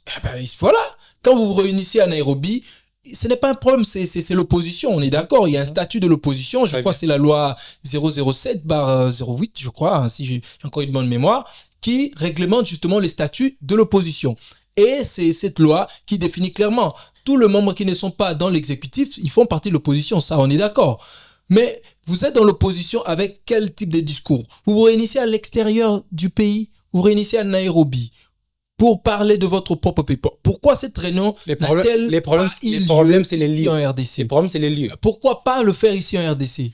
Et ben, voilà, quand vous vous réunissez à Nairobi, ce n'est pas un problème, c'est l'opposition, on est d'accord. Il y a un statut de l'opposition, je crois que c'est la loi 007/08, je crois, si j'ai encore une bonne mémoire, qui réglemente justement les statuts de l'opposition. Et c'est cette loi qui définit clairement tous les membres qui ne sont pas dans l'exécutif, ils font partie de l'opposition, ça on est d'accord. Mais vous êtes dans l'opposition avec quel type de discours? Vous vous réunissez à l'extérieur du pays, vous vous réunissez à Nairobi pour parler de votre propre pays. Pourquoi cette réunion les problèmes, c'est les lieux en RDC? Les problèmes, c'est les lieux. Pourquoi pas le faire ici en RDC?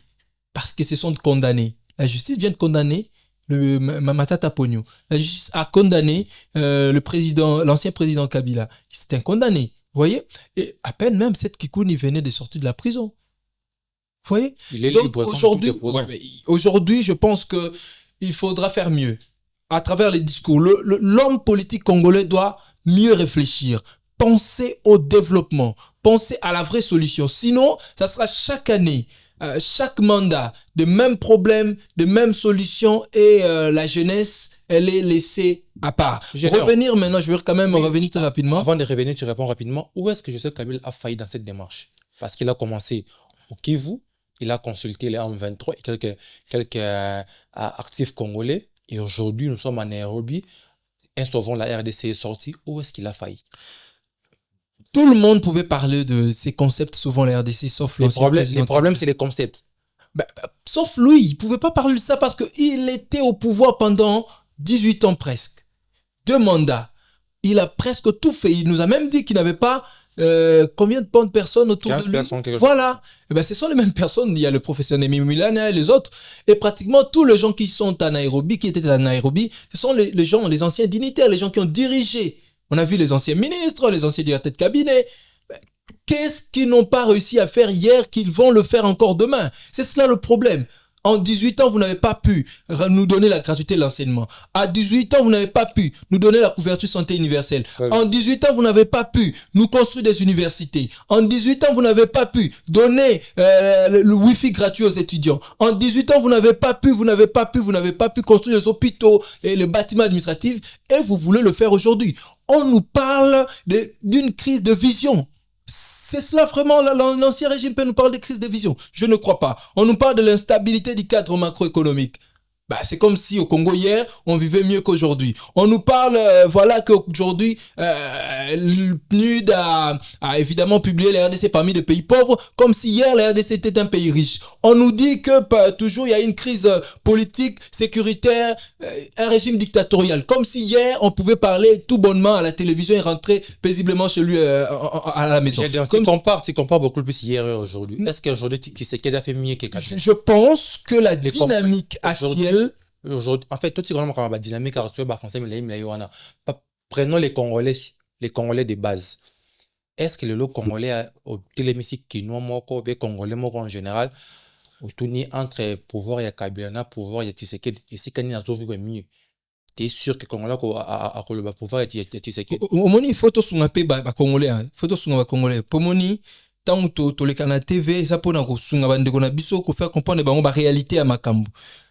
Parce que ce sont condamnés. La justice vient de condamner Matata Ponyo. La justice a condamné l'ancien président Kabila. C'est un condamné. Vous voyez? Et à peine même, cette Kikouni venait de sortir de la prison. Vous voyez? Donc aujourd'hui, je pense qu'il faudra faire mieux. À travers les discours, l'homme politique congolais doit mieux réfléchir, penser au développement, penser à la vraie solution. Sinon, ça sera chaque année, chaque mandat, de mêmes problèmes, de mêmes solutions et la jeunesse, elle est laissée à part. Revenir maintenant, je vais quand même revenir très rapidement. Avant de revenir, tu réponds rapidement. Où est-ce que Joseph Kabila a failli dans cette démarche? Parce qu'il a commencé au Kivu, il a consulté les M23 et quelques actifs congolais. Et aujourd'hui, nous sommes à Nairobi. Insolvant, la RDC est sortie. Où est-ce qu'il a failli? Tout le monde pouvait parler de ces concepts, souvent la RDC, sauf les problèmes, c'est les concepts. Sauf lui, il ne pouvait pas parler de ça parce qu'il était au pouvoir pendant 18 ans presque. 2 mandats. Il a presque tout fait. Il nous a même dit qu'il n'avait pas combien de personnes autour de lui. Voilà. Et ben, ce sont les mêmes personnes. Il y a le professeur Nemi Milana et les autres. Et pratiquement tous les gens qui sont à Nairobi, qui étaient à Nairobi, ce sont les gens, les anciens dignitaires, les gens qui ont dirigé. On a vu les anciens ministres, les anciens directeurs de cabinet. Qu'est-ce qu'ils n'ont pas réussi à faire hier qu'ils vont le faire encore demain? C'est cela le problème. En 18 ans, vous n'avez pas pu nous donner la gratuité de l'enseignement. À 18 ans, vous n'avez pas pu nous donner la couverture santé universelle. En 18 ans, vous n'avez pas pu nous construire des universités. En 18 ans, vous n'avez pas pu donner le Wi-Fi gratuit aux étudiants. En 18 ans, vous n'avez pas pu construire les hôpitaux et les bâtiments administratifs. Et vous voulez le faire aujourd'hui. On nous parle d'une crise de vision. C'est cela vraiment, l'ancien régime peut nous parler de crise de vision? Je ne crois pas. On nous parle de l'instabilité du cadre macroéconomique. Bah, c'est comme si au Congo hier, on vivait mieux qu'aujourd'hui. On nous parle, voilà qu'aujourd'hui, le PNUD a évidemment publié la RDC parmi les pays pauvres, comme si hier la RDC était un pays riche. On nous dit que toujours il y a une crise politique, sécuritaire, un régime dictatorial. Comme si hier on pouvait parler tout bonnement à la télévision et rentrer paisiblement chez lui à la maison. Tu compares beaucoup plus hier et aujourd'hui. Est-ce qu'aujourd'hui Tshisekedi a fait mieux que Kabila? Je pense que la dynamique actuelle. Aujourd'hui, en fait, tout ce qu'on a la dynamique français, prenons les Congolais de base. Est-ce que le lot congolais, au télémistique qui nous moko, les Congolais en général, au tourner entre pouvoir et Kabila, pouvoir et Tshisekedi, et si qu'on a trouvé mieux? T'es sûr que Congolais a le pouvoir et Tshisekedi? Au moment il faut tout sur un peu Congolais, faut tout sur un Congolais. Pour moni, tant que les canaux TV, ça peut nous sur un bande qu'on a biso, qu'on fait comprendre la réalité à Makambu.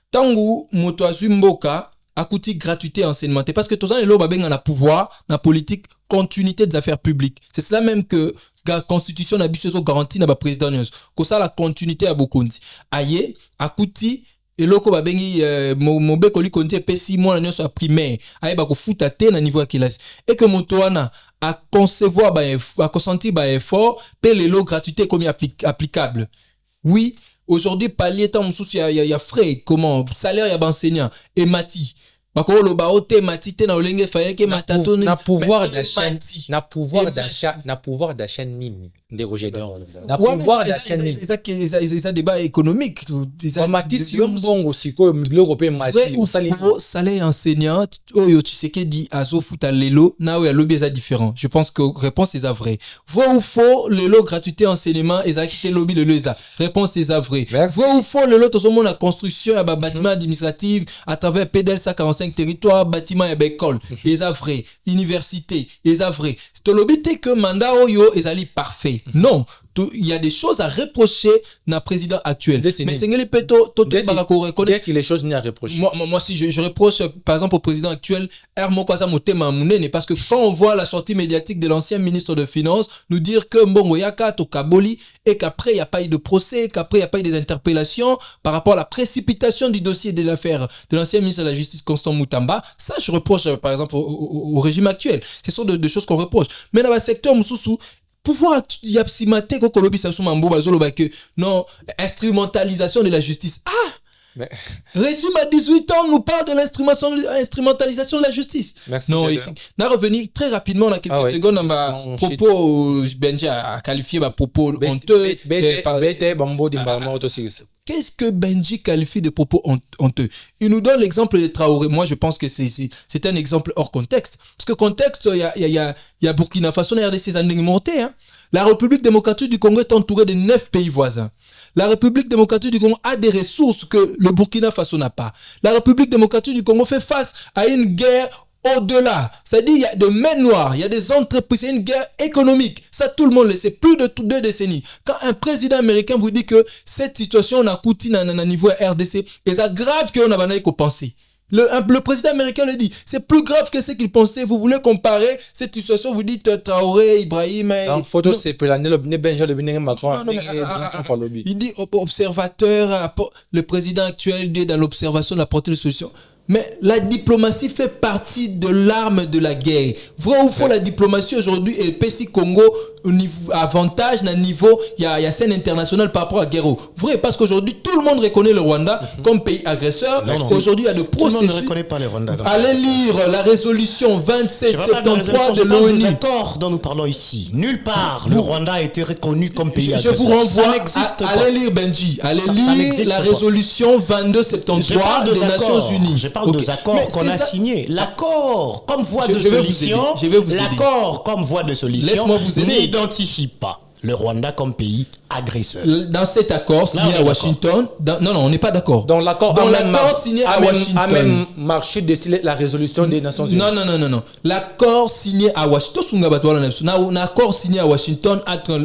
Tangu moto azwi mboka akuti gratuité enseignement parce que tous les loba benga na pouvoir na politique continuité des affaires publiques, c'est cela même que la constitution na biso garantie na ba président nyonso ko ça la continuité à bokondi aye akuti eloko ba bengi mobe koli konti pesi mona nyonso a primaire aye ba ko futa te na niveau ya classe et que moto wana a concevoir a consentir ba effort pe lelo gratuité comme applicable. Oui. Aujourd'hui, palier tant il y a frais, comment salaire y a enseignant et mati. Bakolo lo baote mati te na olenge fallait que matato na pouvoir d'achat nini de Roger Deon. Na pouvoir d'achat nini. C'est ça débat économique. Mati si bon aussi ko l'européen mati. Salaire enseignant oyo Tshisekedi azo futa lelo na oyo lobby est différent. Je pense que réponse est vrai. Vrai ou faux lelo gratuité enseignement et ça quitté lobby lelo ça. Réponse est vrai. Vrai ou faux lelo to somo la construction ya bâtiment administratif à travers PDL 145 territoire bâtiment et école les vrai université les vrai c'est l'obité que mandat oyo ezali parfait non il y a des choses à reprocher na président actuel mais c'est les péto reconnaître les choses ni à reprocher moi si je reproche par exemple au président actuel Hermoko Motema Munene parce que quand on voit la sortie médiatique de l'ancien ministre de Finances nous dire que Mbongo Yaka to Kaboli et qu'après il n'y a pas eu de procès qu'après il n'y a pas eu des interpellations par rapport à la précipitation du dossier de l'affaire de l'ancien ministre de la Justice Constant Moutamba, ça je reproche par exemple au régime actuel. Ce sont des choses qu'on reproche mais dans le secteur Moussoussou pouvoir y a simate ko kolobi sa sumambo bazolo ba que non instrumentalisation de la justice mais régime à 18 ans nous parle de l'instrumentalisation de la justice. Merci non ici na revenir très rapidement dans quelques secondes dans ma propos Benji a qualifié ma propos honteux Qu'est-ce que Benji qualifie de propos honteux? Il nous donne l'exemple de Traoré. Moi, je pense que c'est un exemple hors contexte. Parce que contexte, il y a Burkina Faso, la RDC, c'est un monté. Hein. La République démocratique du Congo est entourée de 9 pays voisins. La République démocratique du Congo a des ressources que le Burkina Faso n'a pas. La République démocratique du Congo fait face à une guerre au-delà, c'est-à-dire il y a de mains noires, il y a des entreprises, c'est une guerre économique. Ça, tout le monde le sait, plus de 2 décennies. Quand un président américain vous dit que cette situation a coûté à un niveau RDC, et c'est grave qu'on a pas pensé. Le président américain le dit, c'est plus grave que ce qu'il pensait. Vous voulez comparer cette situation, vous dites Traoré, Ibrahim. En photo, c'est pour l'année, il dit observateur, le président actuel dit dans l'observation de la portée de solution. Mais la diplomatie fait partie de l'arme de la guerre. Vrai ou faux, la diplomatie aujourd'hui est PSI Congo au niveau avantage d'un niveau, il y a scène internationale par rapport à Guerrero. Vrai, parce qu'aujourd'hui, tout le monde reconnaît le Rwanda comme pays agresseur. Aujourd'hui, il y a de processus. Tout le monde ne reconnaît pas le Rwanda. Allez lire la résolution 2773 de l'ONU. L'accord dont nous parlons ici. Nulle part, le Rwanda a été reconnu comme pays agresseur. Je vous renvoie. Allez lire, Benji. Allez lire la résolution 2273 des Nations Unies. Je parle des accords qu'on a signés. L'accord comme voie de solution. L'accord comme voie de solution n'identifie pas le Rwanda comme pays agresseur. Dans cet accord signé à Washington, non, on n'est pas d'accord. Dans l'accord signé à Washington, a même marché de la résolution des Nations Unies. Non. L'accord signé à Washington, l'accord signé à Washington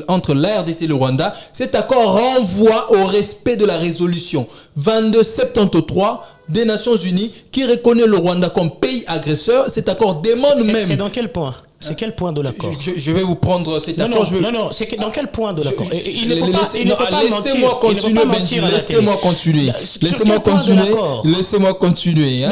entre la RDC et le Rwanda, cet accord renvoie au respect de la résolution 2273 des Nations Unies qui reconnaît le Rwanda comme pays agresseur. Cet accord demande même. C'est dans quel point? C'est quel point de l'accord? Je vais vous prendre cet accord. Non, c'est dans quel point de l'accord? Il ne faut pas laissez-moi continuer, Benji. Laissez-moi continuer. Laissez-moi continuer.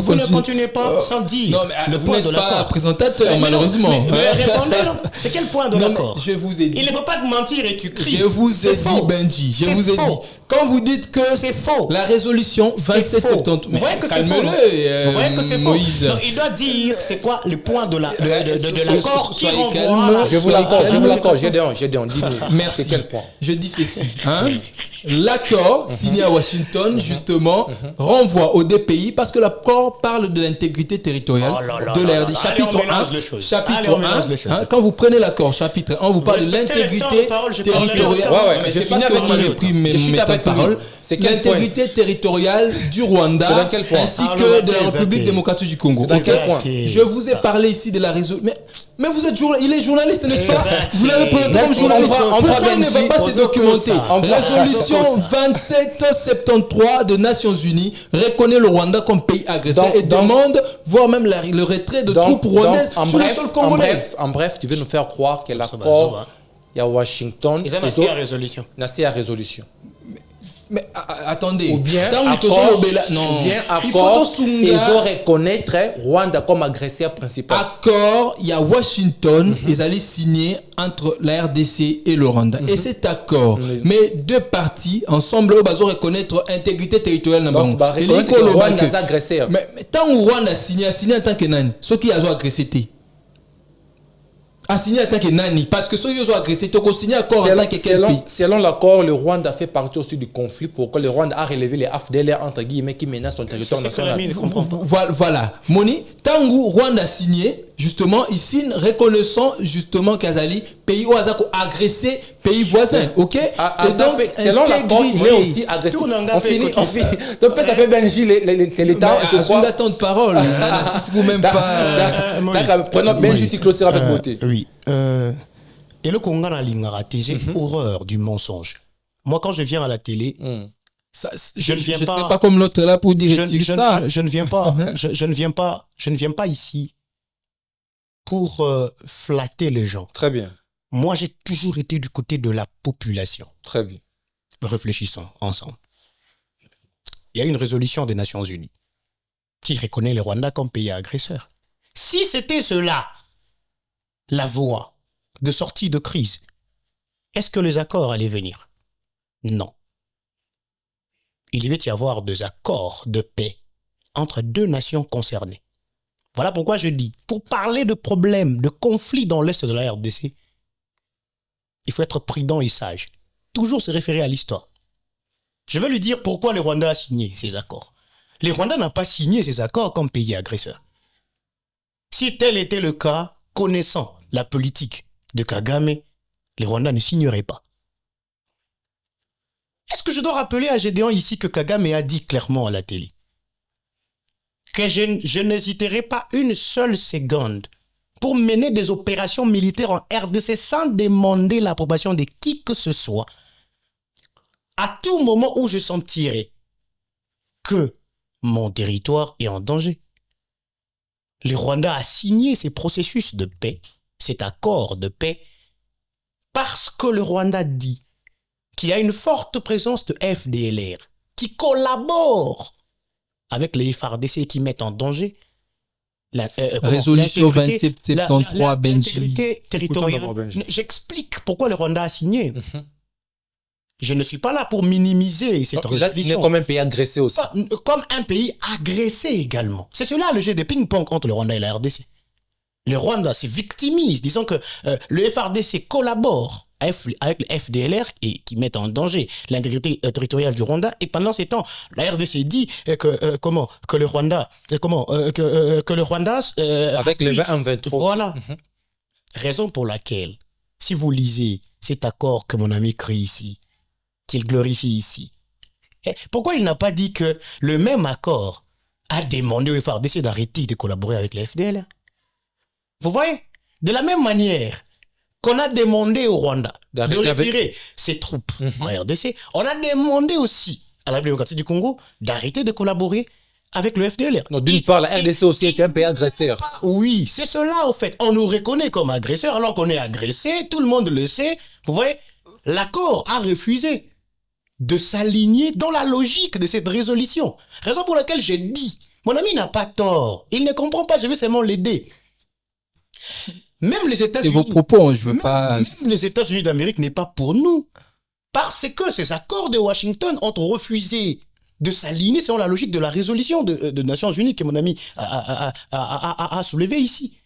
Vous ne continuez pas sans dire le point de l'accord. Vous n'êtes pas présentateur, malheureusement. Mais répondez, c'est quel point de l'accord? Je vous ai dit. Il ne faut pas te mentir et tu cries. Je vous ai dit, Benji. Je vous ai dit. Quand vous dites que c'est faux, la résolution 2770. Vous voyez que c'est faux. Vous voyez que c'est faux. Donc, il doit dire c'est quoi le point de l'accord qui renvoie. Je vous l'accorde. Gédéon, dis-nous. Merci. C'est quel point? Je dis ceci. L'accord signé à Washington, justement, renvoie au DPI parce que l'accord parle de l'intégrité territoriale de la RDC. Chapitre 1. Quand vous prenez l'accord, chapitre 1, vous parle de l'intégrité territoriale. Mais je pense que vous m'avez pris mes temps de parole. C'est l'intégrité territoriale du Rwanda ainsi que de la République démocratique du Congo. Je vous ai parlé ici de la résolution. Mais vous êtes il est journaliste, n'est-ce pas? Vous l'avez présenté comme journaliste. Pourquoi il ne va pas se documenter? Résolution 2773 des Nations Unies reconnaît le Rwanda comme pays agresseur et demande, voire même le retrait de troupes rwandaises sur le sol congolais. En bref, tu veux nous faire croire que l'accord, il y a Washington. Ils ont la résolution. La résolution. Mais attendez, ou bien accord, il faut reconnaître Rwanda comme agresseur principal. Accord, il y a Washington, ils allaient signer entre la RDC et le Rwanda. Et cet accord, mais deux parties ensemble, ils vont reconnaître intégrité territoriale. Donc, Rwanda est agresseur. Mais tant que Rwanda a signé en tant que nani, ceux qui ont agressé. A signé en tant que nani, parce que ceux qui ont agressé, tu as signé accord en tant que quel pays? Selon l'accord, le Rwanda fait partie aussi du conflit pour que le Rwanda a relevé les AFDLR entre guillemets qui menacent son territoire national. Voilà. Moni, Tangu Rwanda a signé, justement, il signe reconnaissant justement qu'Azali, pays où Azako agressé, pays voisin. Ok? Et donc, selon l'accord, il est aussi agressé. On finit. Donc, ça fait Benji, c'est l'État. Je crois d'attendre parole. Si vous même pas. Prenons Benji, tu clôtures avec beauté. Oui. Et le Congo a raté, j'ai horreur du mensonge. Moi, quand je viens à la télé, je ne viens pas. Je sais pas comme l'autre là pour dire ça. Je ne viens pas. Je ne viens pas ici pour flatter les gens. Très bien. Moi, j'ai toujours été du côté de la population. Très bien. Réfléchissons ensemble. Il y a une résolution des Nations Unies qui reconnaît le Rwanda comme pays agresseur. Si c'était cela, la voie de sortie de crise, est-ce que les accords allaient venir? Non. Il devait y avoir des accords de paix entre deux nations concernées. Voilà pourquoi je dis, pour parler de problèmes, de conflits dans l'est de la RDC, il faut être prudent et sage. Toujours se référer à l'histoire. Je vais lui dire pourquoi le Rwanda a signé ces accords. Le Rwanda n'a pas signé ces accords comme pays agresseur. Si tel était le cas, connaissant la politique de Kagame, le Rwanda ne signerait pas. Est-ce que je dois rappeler à Gédéon ici que Kagame a dit clairement à la télé que je n'hésiterai pas une seule seconde pour mener des opérations militaires en RDC sans demander l'approbation de qui que ce soit, à tout moment où je sentirai que mon territoire est en danger. Le Rwanda a signé ces processus de paix, cet accord de paix, parce que le Rwanda dit qu'il y a une forte présence de FDLR qui collaborent avec les FARDC qui mettent en danger résolution 2773, Benji. L'intégrité territoriale. J'explique pourquoi le Rwanda a signé. Je ne suis pas là pour minimiser cette résolution. Il a signé comme un pays agressé aussi. Comme un pays agressé également. C'est cela le jeu de ping-pong entre le Rwanda et la RDC. Le Rwanda se victimise, disons que le FARDC collabore avec le FDLR et qui mettent en danger l'intégrité territoriale du Rwanda. Et pendant ces temps, la RDC dit que le Rwanda avec le 20-23. Voilà. Raison pour laquelle, si vous lisez cet accord que mon ami crie ici, qu'il glorifie ici, pourquoi il n'a pas dit que le même accord a demandé au FARDC d'arrêter de collaborer avec le FDLR? Vous voyez? De la même manière qu'on a demandé au Rwanda de retirer ses troupes en RDC, on a demandé aussi à la République démocratique du Congo d'arrêter de collaborer avec le FDLR. Non, d'une part, la RDC aussi est un pays agresseur. Oui, c'est cela, au fait. On nous reconnaît comme agresseurs alors qu'on est agressé, tout le monde le sait. Vous voyez, l'accord a refusé de s'aligner dans la logique de cette résolution. Raison pour laquelle j'ai dit, mon ami n'a pas tort. Il ne comprend pas, je vais seulement l'aider. Même les États-Unis... Et vos propos, je veux pas... Même les États-Unis d'Amérique n'est pas pour nous. Parce que ces accords de Washington ont refusé de s'aligner selon la logique de la résolution de Nations Unies que mon ami a soulevé ici.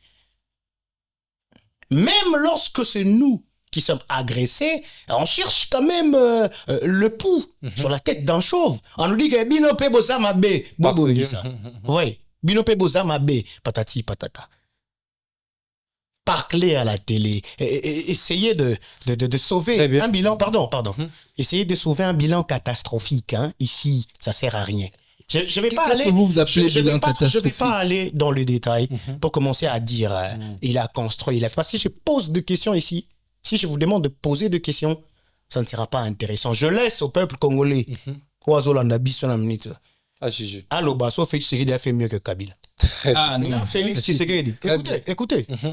Même lorsque c'est nous qui sommes agressés, on cherche quand même le pouls sur la tête d'un chauve. On nous dit que Bino pe boza mabe. Bobo dit ça. Oui. Bino pe boza mabe. Patati patata. Parler à la télé. Essayez de sauver un bilan. Pardon. Essayez de sauver un bilan catastrophique. Hein. Ici, ça sert à rien. Je vais pas aller. Je vais pas aller dans le détail pour commencer à dire il a construit, il a fait. Parce que si je pose des questions ici, si je vous demande de poser des questions, ça ne sera pas intéressant. Je laisse au peuple congolais. Allô, Basso Félix Tshisekedi a fait mieux que Kabila. Ah, non. Félix Tshisekedi.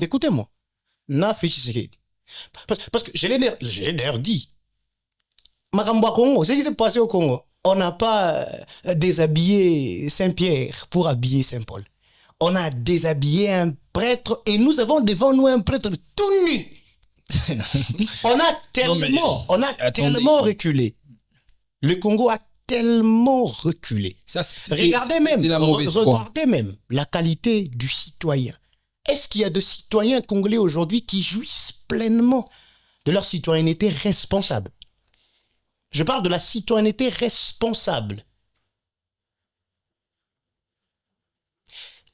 Écoutez-moi. Na Félix Tshisekedi. Parce que je l'ai d'ailleurs dit. Maramba Congo, ce qui s'est passé au Congo, on n'a pas déshabillé Saint-Pierre pour habiller Saint-Paul. On a déshabillé un prêtre et nous avons devant nous un prêtre tout nu. On a tellement reculé. Le Congo a tellement reculé. Regardez même la qualité du citoyen. Est-ce qu'il y a de citoyens congolais aujourd'hui qui jouissent pleinement de leur citoyenneté responsable? Je parle de la citoyenneté responsable.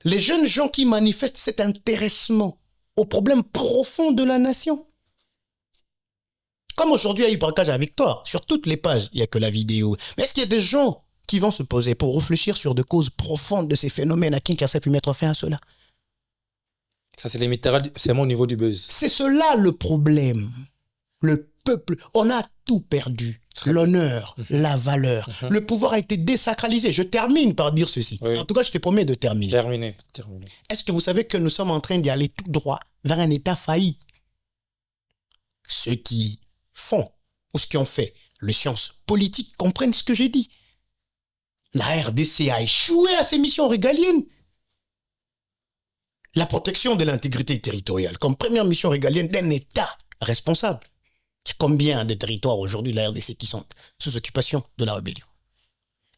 Les jeunes gens qui manifestent cet intéressement aux problèmes profonds de la nation. Comme aujourd'hui à Hypercage à Victoire, sur toutes les pages, il n'y a que la vidéo. Mais est-ce qu'il y a des gens qui vont se poser pour réfléchir sur des causes profondes de ces phénomènes à Kinshasa pu mettre fin à cela? Ça, c'est seulement au niveau du buzz. C'est cela le problème. Le peuple, on a tout perdu. L'honneur, la valeur. Le pouvoir a été désacralisé. Je termine par dire ceci. Oui. En tout cas, je te promets de terminer. Terminé. Est-ce que vous savez que nous sommes en train d'y aller tout droit vers un État failli? Ceux qui font ou ceux qui ont fait les sciences politiques comprennent ce que j'ai dit. La RDC a échoué à ses missions régaliennes. La protection de l'intégrité territoriale comme première mission régalienne d'un État responsable. Il y a combien de territoires aujourd'hui de la RDC qui sont sous occupation de la rébellion?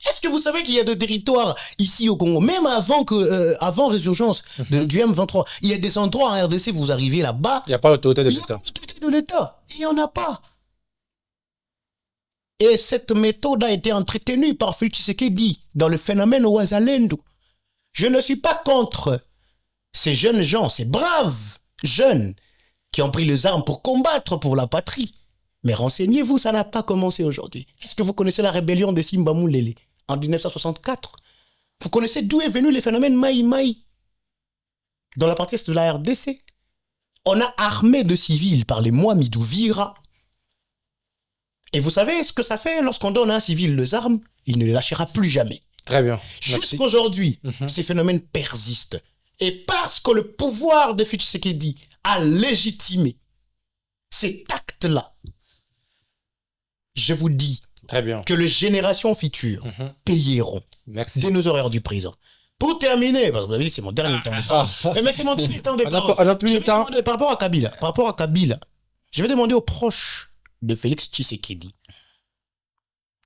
Est-ce que vous savez qu'il y a des territoires ici au Congo, même avant résurgence du M23, il y a des endroits en RDC, vous arrivez là-bas, il n'y a pas l'autorité de l'État. Il n'y en a pas. Et cette méthode a été entretenue par Félix Tshisekedi dans le phénomène Ouazalendo. Je ne suis pas contre ces jeunes gens, ces braves jeunes qui ont pris les armes pour combattre pour la patrie. Mais renseignez-vous, ça n'a pas commencé aujourd'hui. Est-ce que vous connaissez la rébellion de Simba Moulele en 1964? Vous connaissez d'où est venu le phénomène Maï-Maï dans la partie est de la RDC? On a armé de civils par les Mohamedou Vira. Et vous savez ce que ça fait lorsqu'on donne à un civil les armes? Il ne les lâchera plus jamais. Très bien. Jusqu'aujourd'hui, ces phénomènes persistent. Et parce que le pouvoir de Félix Tshisekedi a légitimé cet acte-là, je vous dis très bien que les générations futures payeront de nos horaires du présent. Pour terminer, parce que vous avez dit c'est mon dernier temps de parole. Mais c'est mon dernier temps de parole. On a plus de temps. Par rapport à Kabila, je vais demander aux proches de Félix Tshisekedi,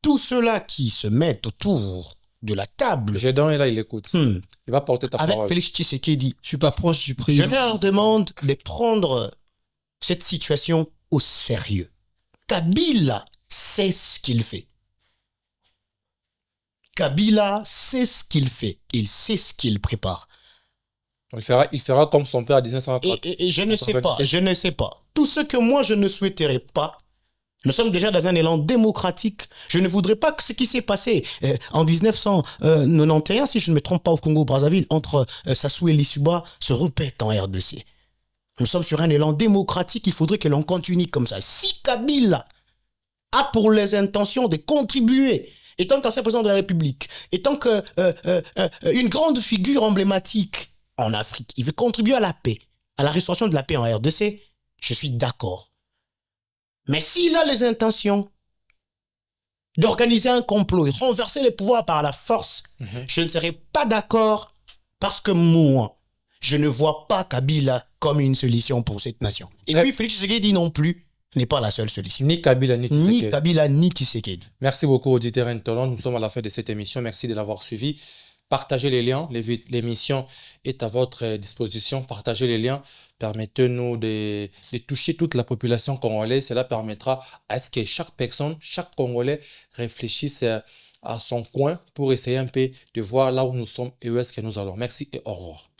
tous ceux-là qui se mettent autour de la table. Gédon est là, il écoute. Il va porter ta parole. Avec Félix Tshisekedi, je suis pas proche du président. Je leur demande de prendre cette situation au sérieux. Kabila sait ce qu'il fait. Kabila sait ce qu'il fait. Il sait ce qu'il prépare. Il fera comme son père à 1930. Et je ne sais pas. Tout ce que moi je ne souhaiterais pas, nous sommes déjà dans un élan démocratique. Je ne voudrais pas que ce qui s'est passé en 1991, si je ne me trompe pas, au Congo-Brazzaville, entre Sassou et Lissouba, se répète en RDC. Nous sommes sur un élan démocratique, il faudrait que l'on continue comme ça. Si Kabila a pour les intentions de contribuer étant qu'ancien président de la République, étant que une grande figure emblématique en Afrique, il veut contribuer à la paix, à la restauration de la paix en RDC, je suis d'accord. Mais s'il a les intentions d'organiser un complot et renverser les pouvoirs par la force, je ne serai pas d'accord parce que moi, je ne vois pas Kabila comme une solution pour cette nation. Et puis Félix Tshisekedi non plus n'est pas la seule solution. Ni Kabila, ni Tshisekedi. Ni Kabila, ni Tshisekedi. Merci beaucoup, auditeurs internautes. Nous sommes à la fin de cette émission. Merci de l'avoir suivi. Partagez les liens. L'émission est à votre disposition. Partagez les liens. Permettez-nous de toucher toute la population congolaise. Cela permettra à ce que chaque personne, chaque Congolais réfléchisse à son coin pour essayer un peu de voir là où nous sommes et où est-ce que nous allons. Merci et au revoir.